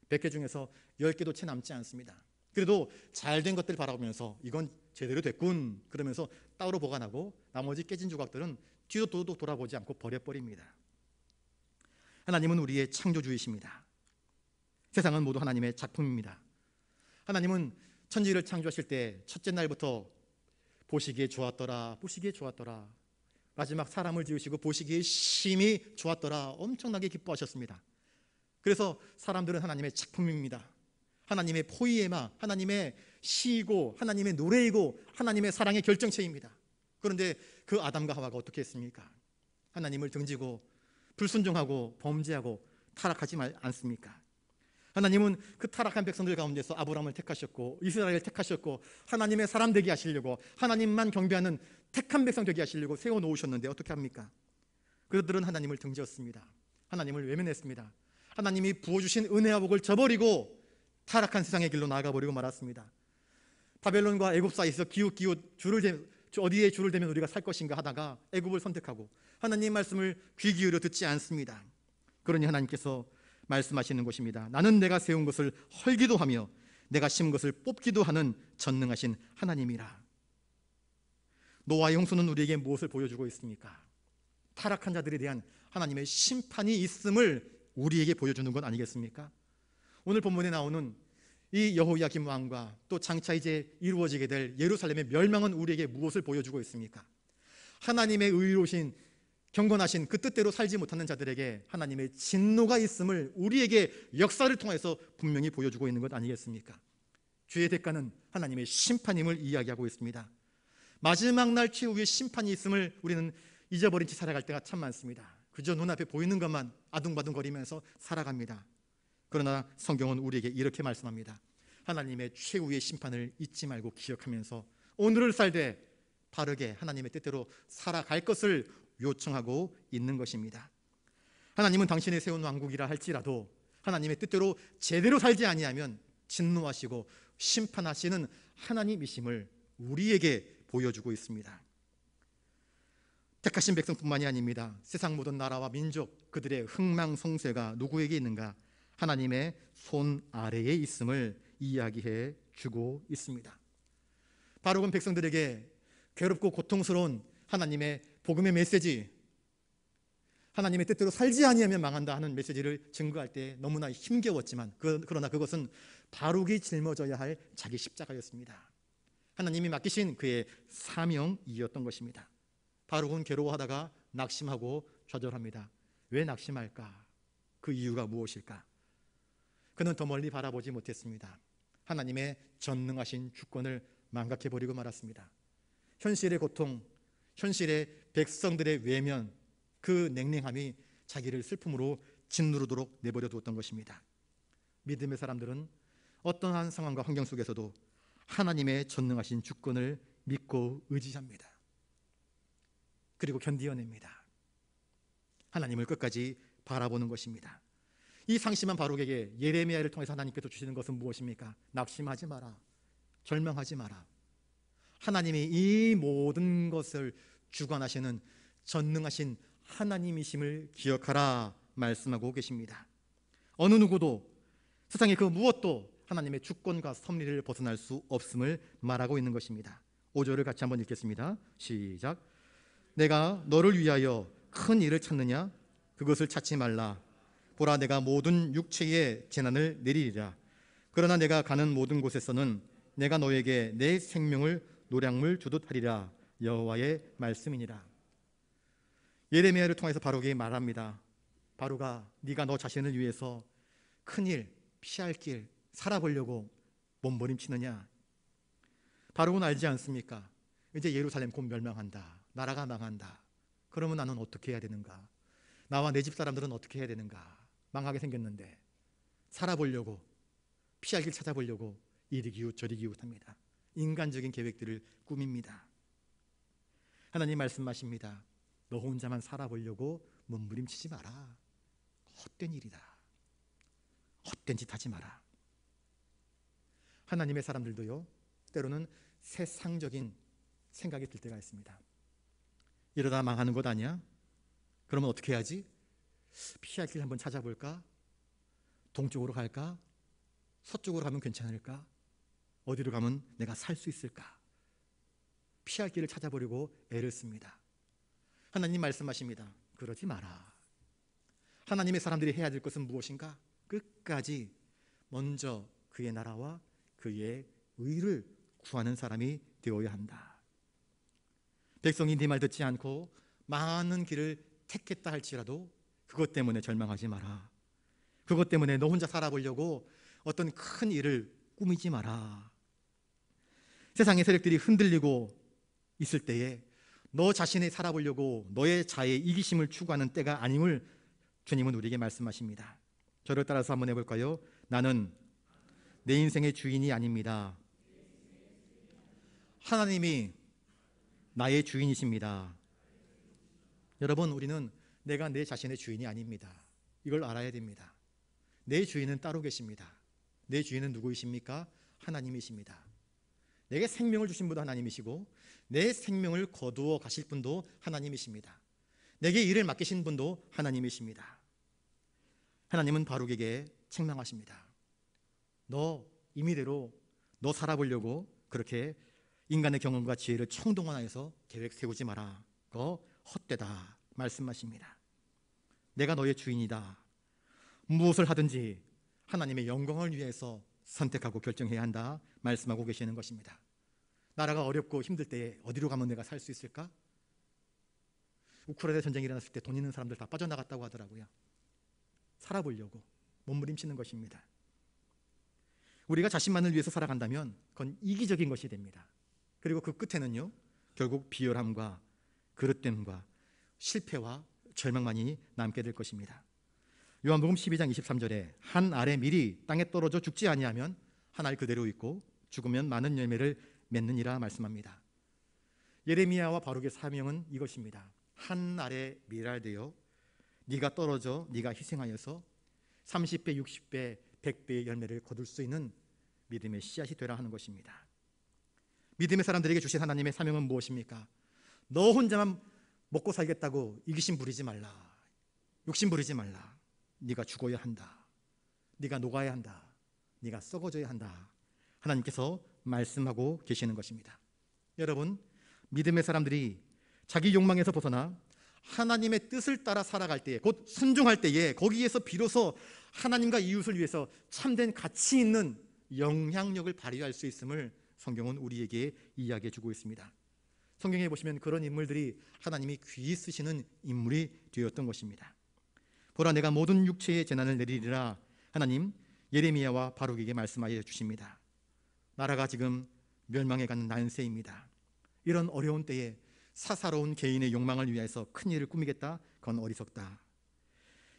100개 중에서 10개도 채 남지 않습니다. 그래도 잘된 것들 바라보면서 이건 제대로 됐군 그러면서 따로 보관하고 나머지 깨진 조각들은 뒤도 돌아보지 않고 버려버립니다. 하나님은 우리의 창조주이십니다. 세상은 모두 하나님의 작품입니다. 하나님은 천지를 창조하실 때 첫째 날부터 보시기에 좋았더라, 보시기에 좋았더라, 마지막 사람을 지으시고 보시기에 심히 좋았더라, 엄청나게 기뻐하셨습니다. 그래서 사람들은 하나님의 작품입니다. 하나님의 포이에마, 하나님의 시이고 하나님의 노래이고 하나님의 사랑의 결정체입니다. 그런데 그 아담과 하와가 어떻게 했습니까? 하나님을 등지고 불순종하고 범죄하고 타락하지 않습니까? 하나님은 그 타락한 백성들 가운데서 아브라함을 택하셨고 이스라엘을 택하셨고 하나님의 사람 되게 하시려고, 하나님만 경배하는 택한 백성 되게 하시려고 세워놓으셨는데 어떻게 합니까? 그들은 하나님을 등지었습니다. 하나님을 외면했습니다. 하나님이 부어주신 은혜와 복을 저버리고 타락한 세상의 길로 나아가버리고 말았습니다. 바벨론과 애굽 사이에서 기웃기웃 어디에 줄을 대면 우리가 살 것인가 하다가 애굽을 선택하고 하나님 말씀을 귀 기울여 듣지 않습니다. 그러니 하나님께서 말씀하시는 것입니다. 나는 내가 세운 것을 헐기도 하며 내가 심은 것을 뽑기도 하는 전능하신 하나님이라. 노아의 홍수는 우리에게 무엇을 보여주고 있습니까? 타락한 자들에 대한 하나님의 심판이 있음을 우리에게 보여주는 것 아니겠습니까? 오늘 본문에 나오는 이 여호야김 왕과 또 장차 이제 이루어지게 될 예루살렘의 멸망은 우리에게 무엇을 보여주고 있습니까? 하나님의 의로우신 경건하신 그 뜻대로 살지 못하는 자들에게 하나님의 진노가 있음을 우리에게 역사를 통해서 분명히 보여주고 있는 것 아니겠습니까? 죄의 대가는 하나님의 심판임을 이야기하고 있습니다. 마지막 날 최후의 심판이 있음을 우리는 잊어버린 채 살아갈 때가 참 많습니다. 그저 눈앞에 보이는 것만 아둥바둥거리면서 살아갑니다. 그러나 성경은 우리에게 이렇게 말씀합니다. 하나님의 최후의 심판을 잊지 말고 기억하면서 오늘을 살되 바르게 하나님의 뜻대로 살아갈 것을 요청하고 있는 것입니다. 하나님은 당신의 세운 왕국이라 할지라도 하나님의 뜻대로 제대로 살지 아니하면 진노하시고 심판하시는 하나님이심을 우리에게 보여주고 있습니다. 택하신 백성뿐만이 아닙니다. 세상 모든 나라와 민족, 그들의 흥망성쇠가 누구에게 있는가? 하나님의 손 아래에 있음을 이야기해 주고 있습니다. 바룩은 백성들에게 괴롭고 고통스러운 하나님의 복음의 메시지, 하나님의 뜻대로 살지 아니하면 망한다 하는 메시지를 증거할 때 너무나 힘겨웠지만 그러나 그것은 바룩이 짊어져야 할 자기 십자가였습니다. 하나님이 맡기신 그의 사명이었던 것입니다. 바룩은 괴로워하다가 낙심하고 좌절합니다. 왜 낙심할까? 그 이유가 무엇일까? 그는 더 멀리 바라보지 못했습니다. 하나님의 전능하신 주권을 망각해버리고 말았습니다. 현실의 고통, 현실의 백성들의 외면, 그 냉랭함이 자기를 슬픔으로 짓누르도록 내버려 두었던 것입니다. 믿음의 사람들은 어떠한 상황과 환경 속에서도 하나님의 전능하신 주권을 믿고 의지합니다. 그리고 견디어냅니다. 하나님을 끝까지 바라보는 것입니다. 이 상심한 바룩에게 예레미야를 통해서 하나님께서 주시는 것은 무엇입니까? 낙심하지 마라, 절망하지 마라. 하나님이 이 모든 것을 주관하시는 전능하신 하나님이심을 기억하라 말씀하고 계십니다. 어느 누구도 세상의 그 무엇도 하나님의 주권과 섭리를 벗어날 수 없음을 말하고 있는 것입니다. 5절을 같이 한번 읽겠습니다. 시작. 내가 너를 위하여 큰 일을 찾느냐? 그것을 찾지 말라. 보라, 내가 모든 육체의 재난을 내리리라. 그러나 내가 가는 모든 곳에서는 내가 너에게 내 생명을 노량물 주듯 하리라. 여호와의 말씀이니라. 예레미야를 통해서 바로에게 말합니다. 바로가 네가 너 자신을 위해서 큰일, 피할 길 살아보려고 몸부림치느냐? 바로는 알지 않습니까? 이제 예루살렘 곧 멸망한다. 나라가 망한다. 그러면 나는 어떻게 해야 되는가? 나와 내 집 사람들은 어떻게 해야 되는가? 망하게 생겼는데 살아보려고, 피할 길 찾아보려고 이리 기웃 저리 기웃합니다. 인간적인 계획들을 꾸밉니다. 하나님 말씀하십니다. 너 혼자만 살아보려고 몸부림치지 마라. 헛된 일이다. 헛된 짓 하지 마라. 하나님의 사람들도요, 때로는 세상적인 생각이 들 때가 있습니다. 이러다 망하는 것 아니야? 그러면 어떻게 해야지? 피할 길 한번 찾아볼까? 동쪽으로 갈까? 서쪽으로 가면 괜찮을까? 어디로 가면 내가 살 수 있을까? 피할 길을 찾아보려고 애를 씁니다. 하나님 말씀하십니다. 그러지 마라. 하나님의 사람들이 해야 될 것은 무엇인가? 끝까지 먼저 그의 나라와 그의 의를 구하는 사람이 되어야 한다. 백성이 네 말 듣지 않고 많은 길을 택했다 할지라도 그것 때문에 절망하지 마라. 그것 때문에 너 혼자 살아보려고 어떤 큰 일을 꾸미지 마라. 세상의 세력들이 흔들리고 있을 때에 너 자신이 살아보려고 너의 자의 이기심을 추구하는 때가 아님을 주님은 우리에게 말씀하십니다. 저를 따라서 한번 해볼까요? 나는 내 인생의 주인이 아닙니다. 하나님이 나의 주인이십니다. 여러분, 우리는 내가 내 자신의 주인이 아닙니다. 이걸 알아야 됩니다. 내 주인은 따로 계십니다. 내 주인은 누구이십니까? 하나님이십니다. 내게 생명을 주신 분도 하나님이시고 내 생명을 거두어 가실 분도 하나님이십니다. 내게 일을 맡기신 분도 하나님이십니다. 하나님은 바룩에게 책망하십니다. 너 임의대로 너 살아보려고 그렇게 인간의 경험과 지혜를 총동원하여서 계획 세우지 마라. 그거 헛되다 말씀하십니다. 내가 너의 주인이다. 무엇을 하든지 하나님의 영광을 위해서 선택하고 결정해야 한다 말씀하고 계시는 것입니다. 나라가 어렵고 힘들 때에 어디로 가면 내가 살 수 있을까? 우크라이나 전쟁이 일어났을 때 돈 있는 사람들 다 빠져나갔다고 하더라고요. 살아보려고 몸부림치는 것입니다. 우리가 자신만을 위해서 살아간다면 그건 이기적인 것이 됩니다. 그리고 그 끝에는요, 결국 비열함과 그릇됨과 실패와 절망만이 남게 될 것입니다. 요한복음 12장 23절에 한 알의 밀이 땅에 떨어져 죽지 아니하면 한 알 그대로 있고 죽으면 많은 열매를 맺느니라 말씀합니다. 예레미야와 바룩의 사명은 이것입니다. 한 알의 밀알되어 네가 떨어져 네가 희생하여서 30배, 60배, 100배의 열매를 거둘 수 있는 믿음의 씨앗이 되라 하는 것입니다. 믿음의 사람들에게 주신 하나님의 사명은 무엇입니까? 너 혼자만 먹고 살겠다고 이기심 부리지 말라. 욕심 부리지 말라. 네가 죽어야 한다. 네가 녹아야 한다. 네가 썩어져야 한다. 하나님께서 말씀하고 계시는 것입니다. 여러분, 믿음의 사람들이 자기 욕망에서 벗어나 하나님의 뜻을 따라 살아갈 때에, 곧 순종할 때에 거기에서 비로소 하나님과 이웃을 위해서 참된 가치 있는 영향력을 발휘할 수 있음을 성경은 우리에게 이야기해 주고 있습니다. 성경에 보시면 그런 인물들이 하나님이 귀히 쓰시는 인물이 되었던 것입니다. 보라, 내가 모든 육체의 재난을 내리리라. 하나님 예레미야와 바룩에게 말씀하여 주십니다. 나라가 지금 멸망해 가는 난세입니다. 이런 어려운 때에 사사로운 개인의 욕망을 위해서 큰 일을 꾸미겠다? 그건 어리석다.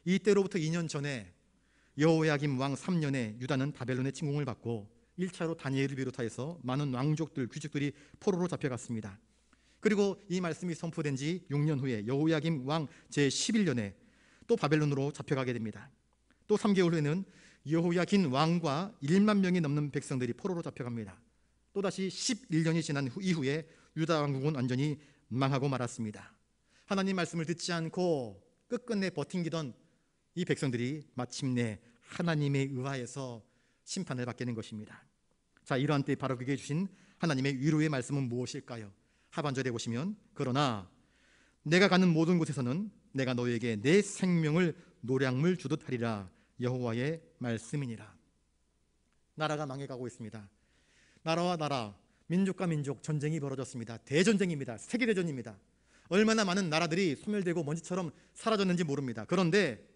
이때로부터 2년 전에 여호야김 왕 3년에 유다는 바벨론의 침공을 받고 1차로 다니엘을 비롯하여서 많은 왕족들, 귀족들이 포로로 잡혀갔습니다. 그리고 이 말씀이 선포된 지 6년 후에 여호야김 왕 제11년에 또 바벨론으로 잡혀가게 됩니다. 또 3개월 후에는 여호야긴 왕과 1만 명이 넘는 백성들이 포로로 잡혀갑니다. 또다시 11년이 지난 이후에 유다 왕국은 완전히 망하고 말았습니다. 하나님 말씀을 듣지 않고 끝끝내 버팅기던 이 백성들이 마침내 하나님에 의하여서 심판을 받게 된 것입니다. 자, 이러한 때 바로에게 주신 하나님의 위로의 말씀은 무엇일까요? 하반절에 보시면 그러나 내가 가는 모든 곳에서는 내가 너에게 내 생명을 노량물 주듯 하리라 여호와의 말씀이니라. 나라가 망해가고 있습니다. 나라와 나라, 민족과 민족 전쟁이 벌어졌습니다. 대전쟁입니다. 세계대전입니다. 얼마나 많은 나라들이 소멸되고 먼지처럼 사라졌는지 모릅니다. 그런데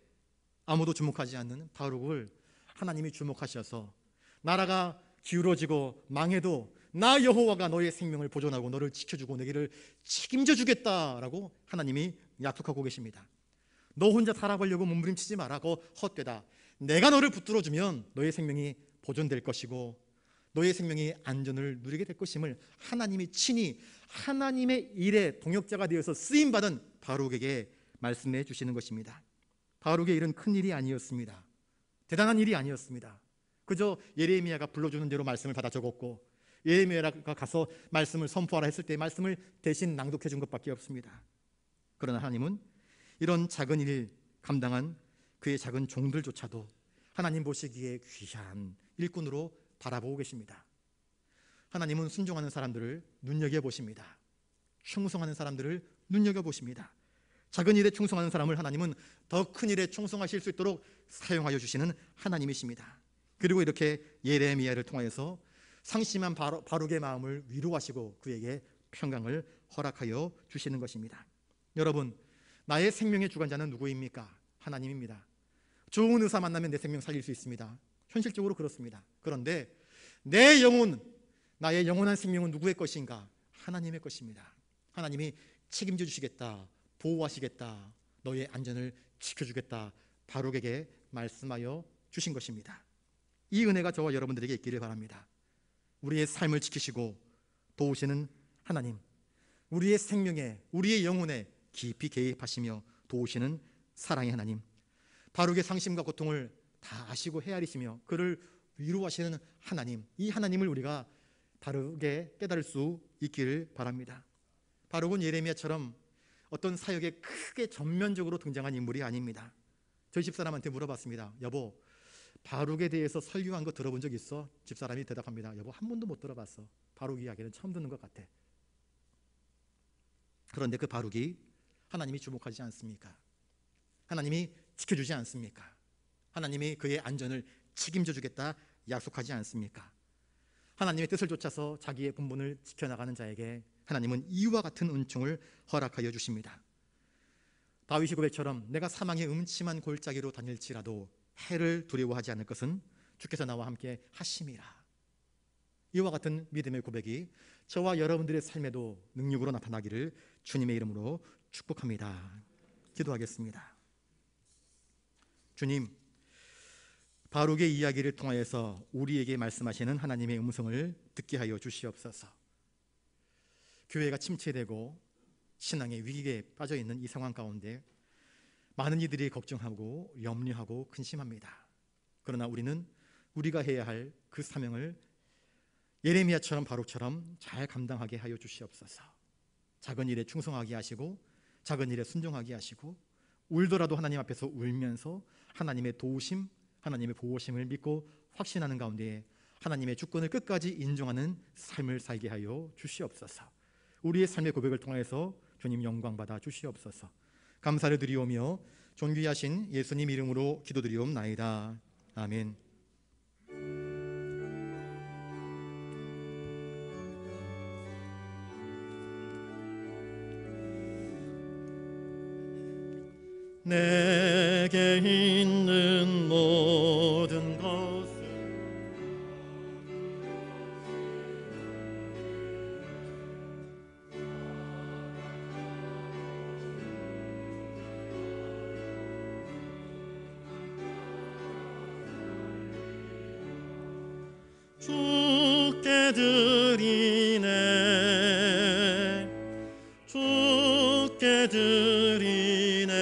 아무도 주목하지 않는 바룩을 하나님이 주목하셔서 나라가 기울어지고 망해도 나 여호와가 너의 생명을 보존하고 너를 지켜주고 너희를 책임져 주겠다라고 하나님이 약속하고 계십니다. 너 혼자 살아보려고 몸부림치지 마라. 그거 헛되다. 내가 너를 붙들어주면 너의 생명이 보존될 것이고 너의 생명이 안전을 누리게 될 것임을 하나님이 친히 하나님의 일에 동역자가 되어서 쓰임받은 바룩에게 말씀해 주시는 것입니다. 바룩의 일은 큰 일이 아니었습니다. 대단한 일이 아니었습니다. 그저 예레미야가 불러주는 대로 말씀을 받아 적었고 예레미야가 가서 말씀을 선포하라 했을 때 말씀을 대신 낭독해 준 것밖에 없습니다. 그러나 하나님은 이런 작은 일을 감당한 그의 작은 종들조차도 하나님 보시기에 귀한 일꾼으로 바라보고 계십니다. 하나님은 순종하는 사람들을 눈여겨보십니다. 충성하는 사람들을 눈여겨보십니다. 작은 일에 충성하는 사람을 하나님은 더 큰 일에 충성하실 수 있도록 사용하여 주시는 하나님이십니다. 그리고 이렇게 예레미야를 통하여서 상심한 바룩의 마음을 위로하시고 그에게 평강을 허락하여 주시는 것입니다. 여러분, 나의 생명의 주관자는 누구입니까? 하나님입니다. 좋은 의사 만나면 내 생명 살릴 수 있습니다. 현실적으로 그렇습니다. 그런데 내 영혼, 나의 영원한 생명은 누구의 것인가? 하나님의 것입니다. 하나님이 책임져 주시겠다, 보호하시겠다, 너의 안전을 지켜주겠다 바룩에게 말씀하여 주신 것입니다. 이 은혜가 저와 여러분들에게 있기를 바랍니다. 우리의 삶을 지키시고 도우시는 하나님, 우리의 생명에, 우리의 영혼에 깊이 개입하시며 도우시는 사랑의 하나님, 바룩의 상심과 고통을 다 아시고 헤아리시며 그를 위로하시는 하나님, 이 하나님을 우리가 바룩에 깨달을 수 있기를 바랍니다. 바룩은 예레미야처럼 어떤 사역에 크게 전면적으로 등장한 인물이 아닙니다. 저희 집사람한테 물어봤습니다. 여보, 바룩에 대해서 설교한 거 들어본 적 있어? 집사람이 대답합니다. 여보, 한 번도 못 들어봤어. 바룩 이야기는 처음 듣는 것 같아. 그런데 그 바룩이 하나님이 주목하지 않습니까? 하나님이 지켜주지 않습니까? 하나님이 그의 안전을 책임져 주겠다 약속하지 않습니까? 하나님의 뜻을 좇아서 자기의 분본을 지켜나가는 자에게 하나님은 이와 같은 은총을 허락하여 주십니다. 다윗이 고백처럼 내가 사망의 음침한 골짜기로 다닐지라도 해를 두려워하지 않을 것은 주께서 나와 함께 하심이라. 이와 같은 믿음의 고백이 저와 여러분들의 삶에도 능력으로 나타나기를 주님의 이름으로 축복합니다. 기도하겠습니다. 주님, 바룩의 이야기를 통하여서 우리에게 말씀하시는 하나님의 음성을 듣게 하여 주시옵소서. 교회가 침체되고 신앙의 위기에 빠져 있는 이 상황 가운데 많은 이들이 걱정하고 염려하고 근심합니다. 그러나 우리는 우리가 해야 할 그 사명을 예레미야처럼 바룩처럼 잘 감당하게 하여 주시옵소서. 작은 일에 충성하게 하시고 작은 일에 순종하게 하시고 울더라도 하나님 앞에서 울면서 하나님의 도우심, 하나님의 보호심을 믿고 확신하는 가운데 하나님의 주권을 끝까지 인정하는 삶을 살게 하여 주시옵소서. 우리의 삶의 고백을 통해서 주님 영광 받아 주시옵소서. 감사를 드리오며 존귀하신 예수님 이름으로 기도드리옵나이다. 아멘. 내게 있는 모든 것을 주께 드리네, 주께 드리네.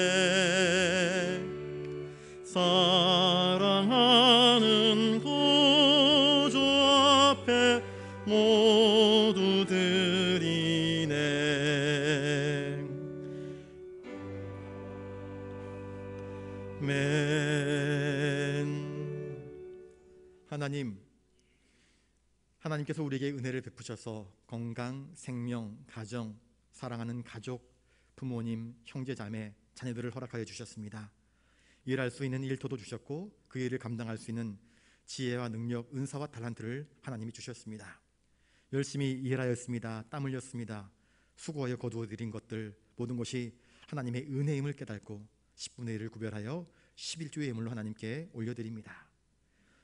사랑하는 구주 앞에 모두 드리네. 하나님께서 우리에게 은혜를 베푸셔서 건강, 생명, 가정, 사랑하는 가족, 부모님, 형제자매, 자녀들을 허락하여 주셨습니다. 일할 수 있는 일터도 주셨고 그 일을 감당할 수 있는 지혜와 능력, 은사와 달란트를 하나님이 주셨습니다. 열심히 일하였습니다. 땀 흘렸습니다. 수고하여 거두어들인 것들 모든 것이 하나님의 은혜임을 깨닫고 10분의 1을 구별하여 11조의 예물로 하나님께 올려드립니다.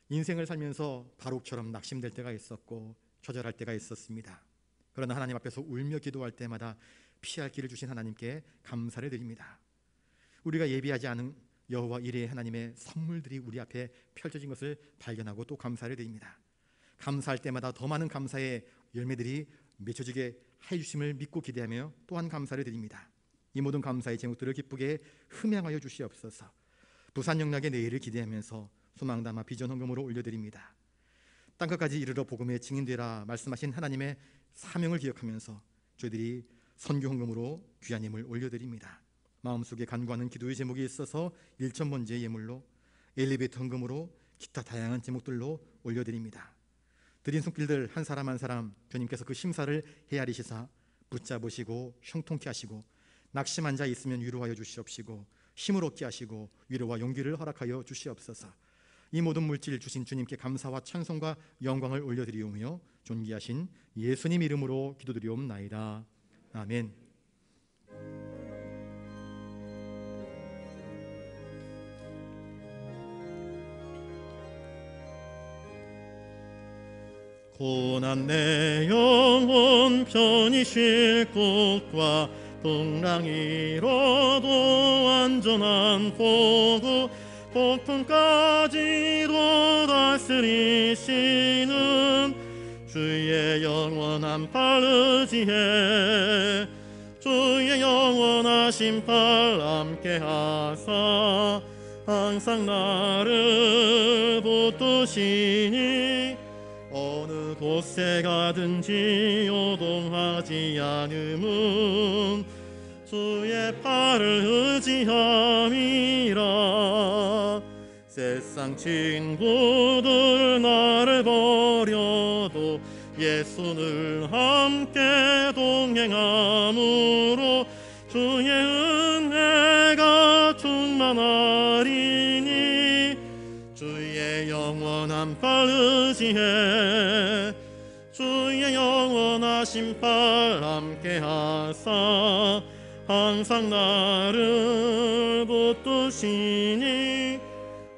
인생을 살면서 바룩처럼 낙심될 때가 있었고 좌절할 때가 있었습니다. 그러나 하나님 앞에서 울며 기도할 때마다 피할 길을 주신 하나님께 감사를 드립니다. 우리가 예비하지 않은 여호와 이레의 하나님의 선물들이 우리 앞에 펼쳐진 것을 발견하고 또 감사를 드립니다. 감사할 때마다 더 많은 감사의 열매들이 맺혀지게 해주심을 믿고 기대하며 또한 감사를 드립니다. 이 모든 감사의 제목들을 기쁘게 흠양하여 주시옵소서. 부산 영락의 내일을 기대하면서 소망 담아 비전 헌금으로 올려드립니다. 땅끝까지 이르러 복음의 증인되라 말씀하신 하나님의 사명을 기억하면서 저희들이 선교 헌금으로 귀한 예물 올려드립니다. 마음속에 간구하는 기도의 제목이 있어서 1,000번째 예물로, 엘리베이터 헌금으로, 기타 다양한 제목들로 올려드립니다. 드린 손길들 한 사람 한 사람 주님께서 그 심사를 헤아리시사 붙잡으시고 형통케 하시고, 낙심한 자 있으면 위로하여 주시옵시고, 힘을 얻게 하시고 위로와 용기를 허락하여 주시옵소서. 이 모든 물질 주신 주님께 감사와 찬송과 영광을 올려드리오며 존귀하신 예수님 이름으로 기도드리옵나이다. 아멘. 고난 내 영혼 편히 쉴 곳과 풍랑이로도 안전한 포구, 폭풍까지도 다스리시는 주의 영원한 팔 의지해 주의 영원하신 팔 함께 하사 항상 나를 붙드시니 어느 곳에 가든지 요동하지 않음은 주의 팔을 의지함이라. 세상 친구들 나를 버려도 예수를 함께 동행함으로 주의 은혜가 충만하리니 주의 영원한 팔 의지해 주의 영원하신 팔 함께 하사 항상 나를 붙드시니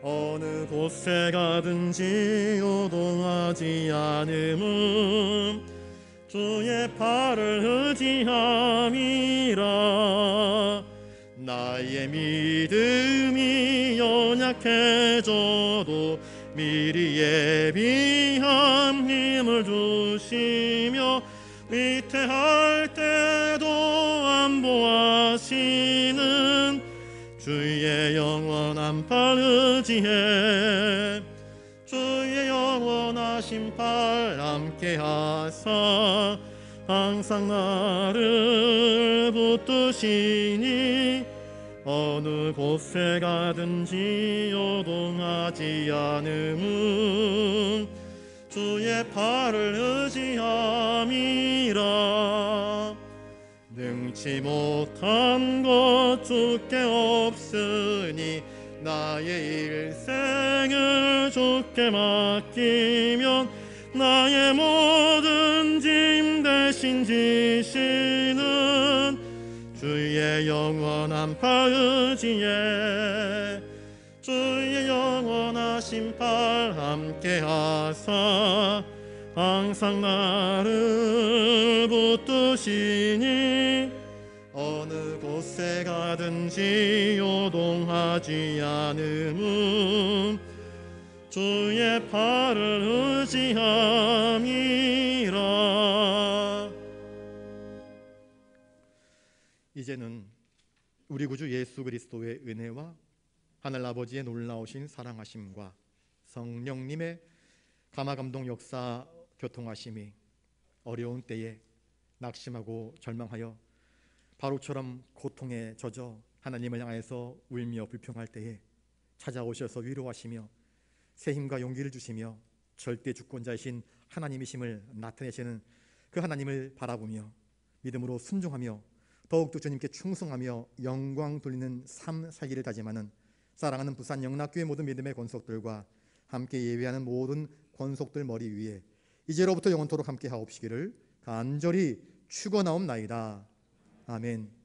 어느 곳에 가든지 요동하지 않음은 주의 팔을 의지함이라. 나의 믿음이 연약해져도 미리 예비한 힘을 주시며 위태할 때도 안보하시는 주의 영원한 팔 의지해 주의 영원하신 팔 함께 하사 항상 나를 붙드시니 어느 곳에 가든지 요동하지 않음은 주의 팔을 의지함이라. 능치 못한 것 주께 없으니 나의 일생을 주께 맡기면 나의 모든 짐 대신 지시는 주의 영원한 팔 의지해 주의 영원하신 팔 함께 하사 항상 나를 붙드시니 어느 곳에 가든지 요동하지 않음은 주의 팔을 의지함이라. 이제는 우리 구주 예수 그리스도의 은혜와 하늘아버지의 놀라우신 사랑하심과 성령님의 감화감동 역사 교통하심이 어려운 때에 낙심하고 절망하여 바로처럼 고통에 젖어 하나님을 향해서 울며 불평할 때에 찾아오셔서 위로하시며 새 힘과 용기를 주시며 절대 주권자이신 하나님이심을 나타내시는 그 하나님을 바라보며 믿음으로 순종하며 더욱더 주님께 충성하며 영광 돌리는 삶 살기를 다짐하는 사랑하는 부산 영락교회 모든 믿음의 권속들과 함께 예배하는 모든 권속들 머리 위에 이제로부터 영원토록 함께 하옵시기를 간절히 축원하옵나이다. 아멘.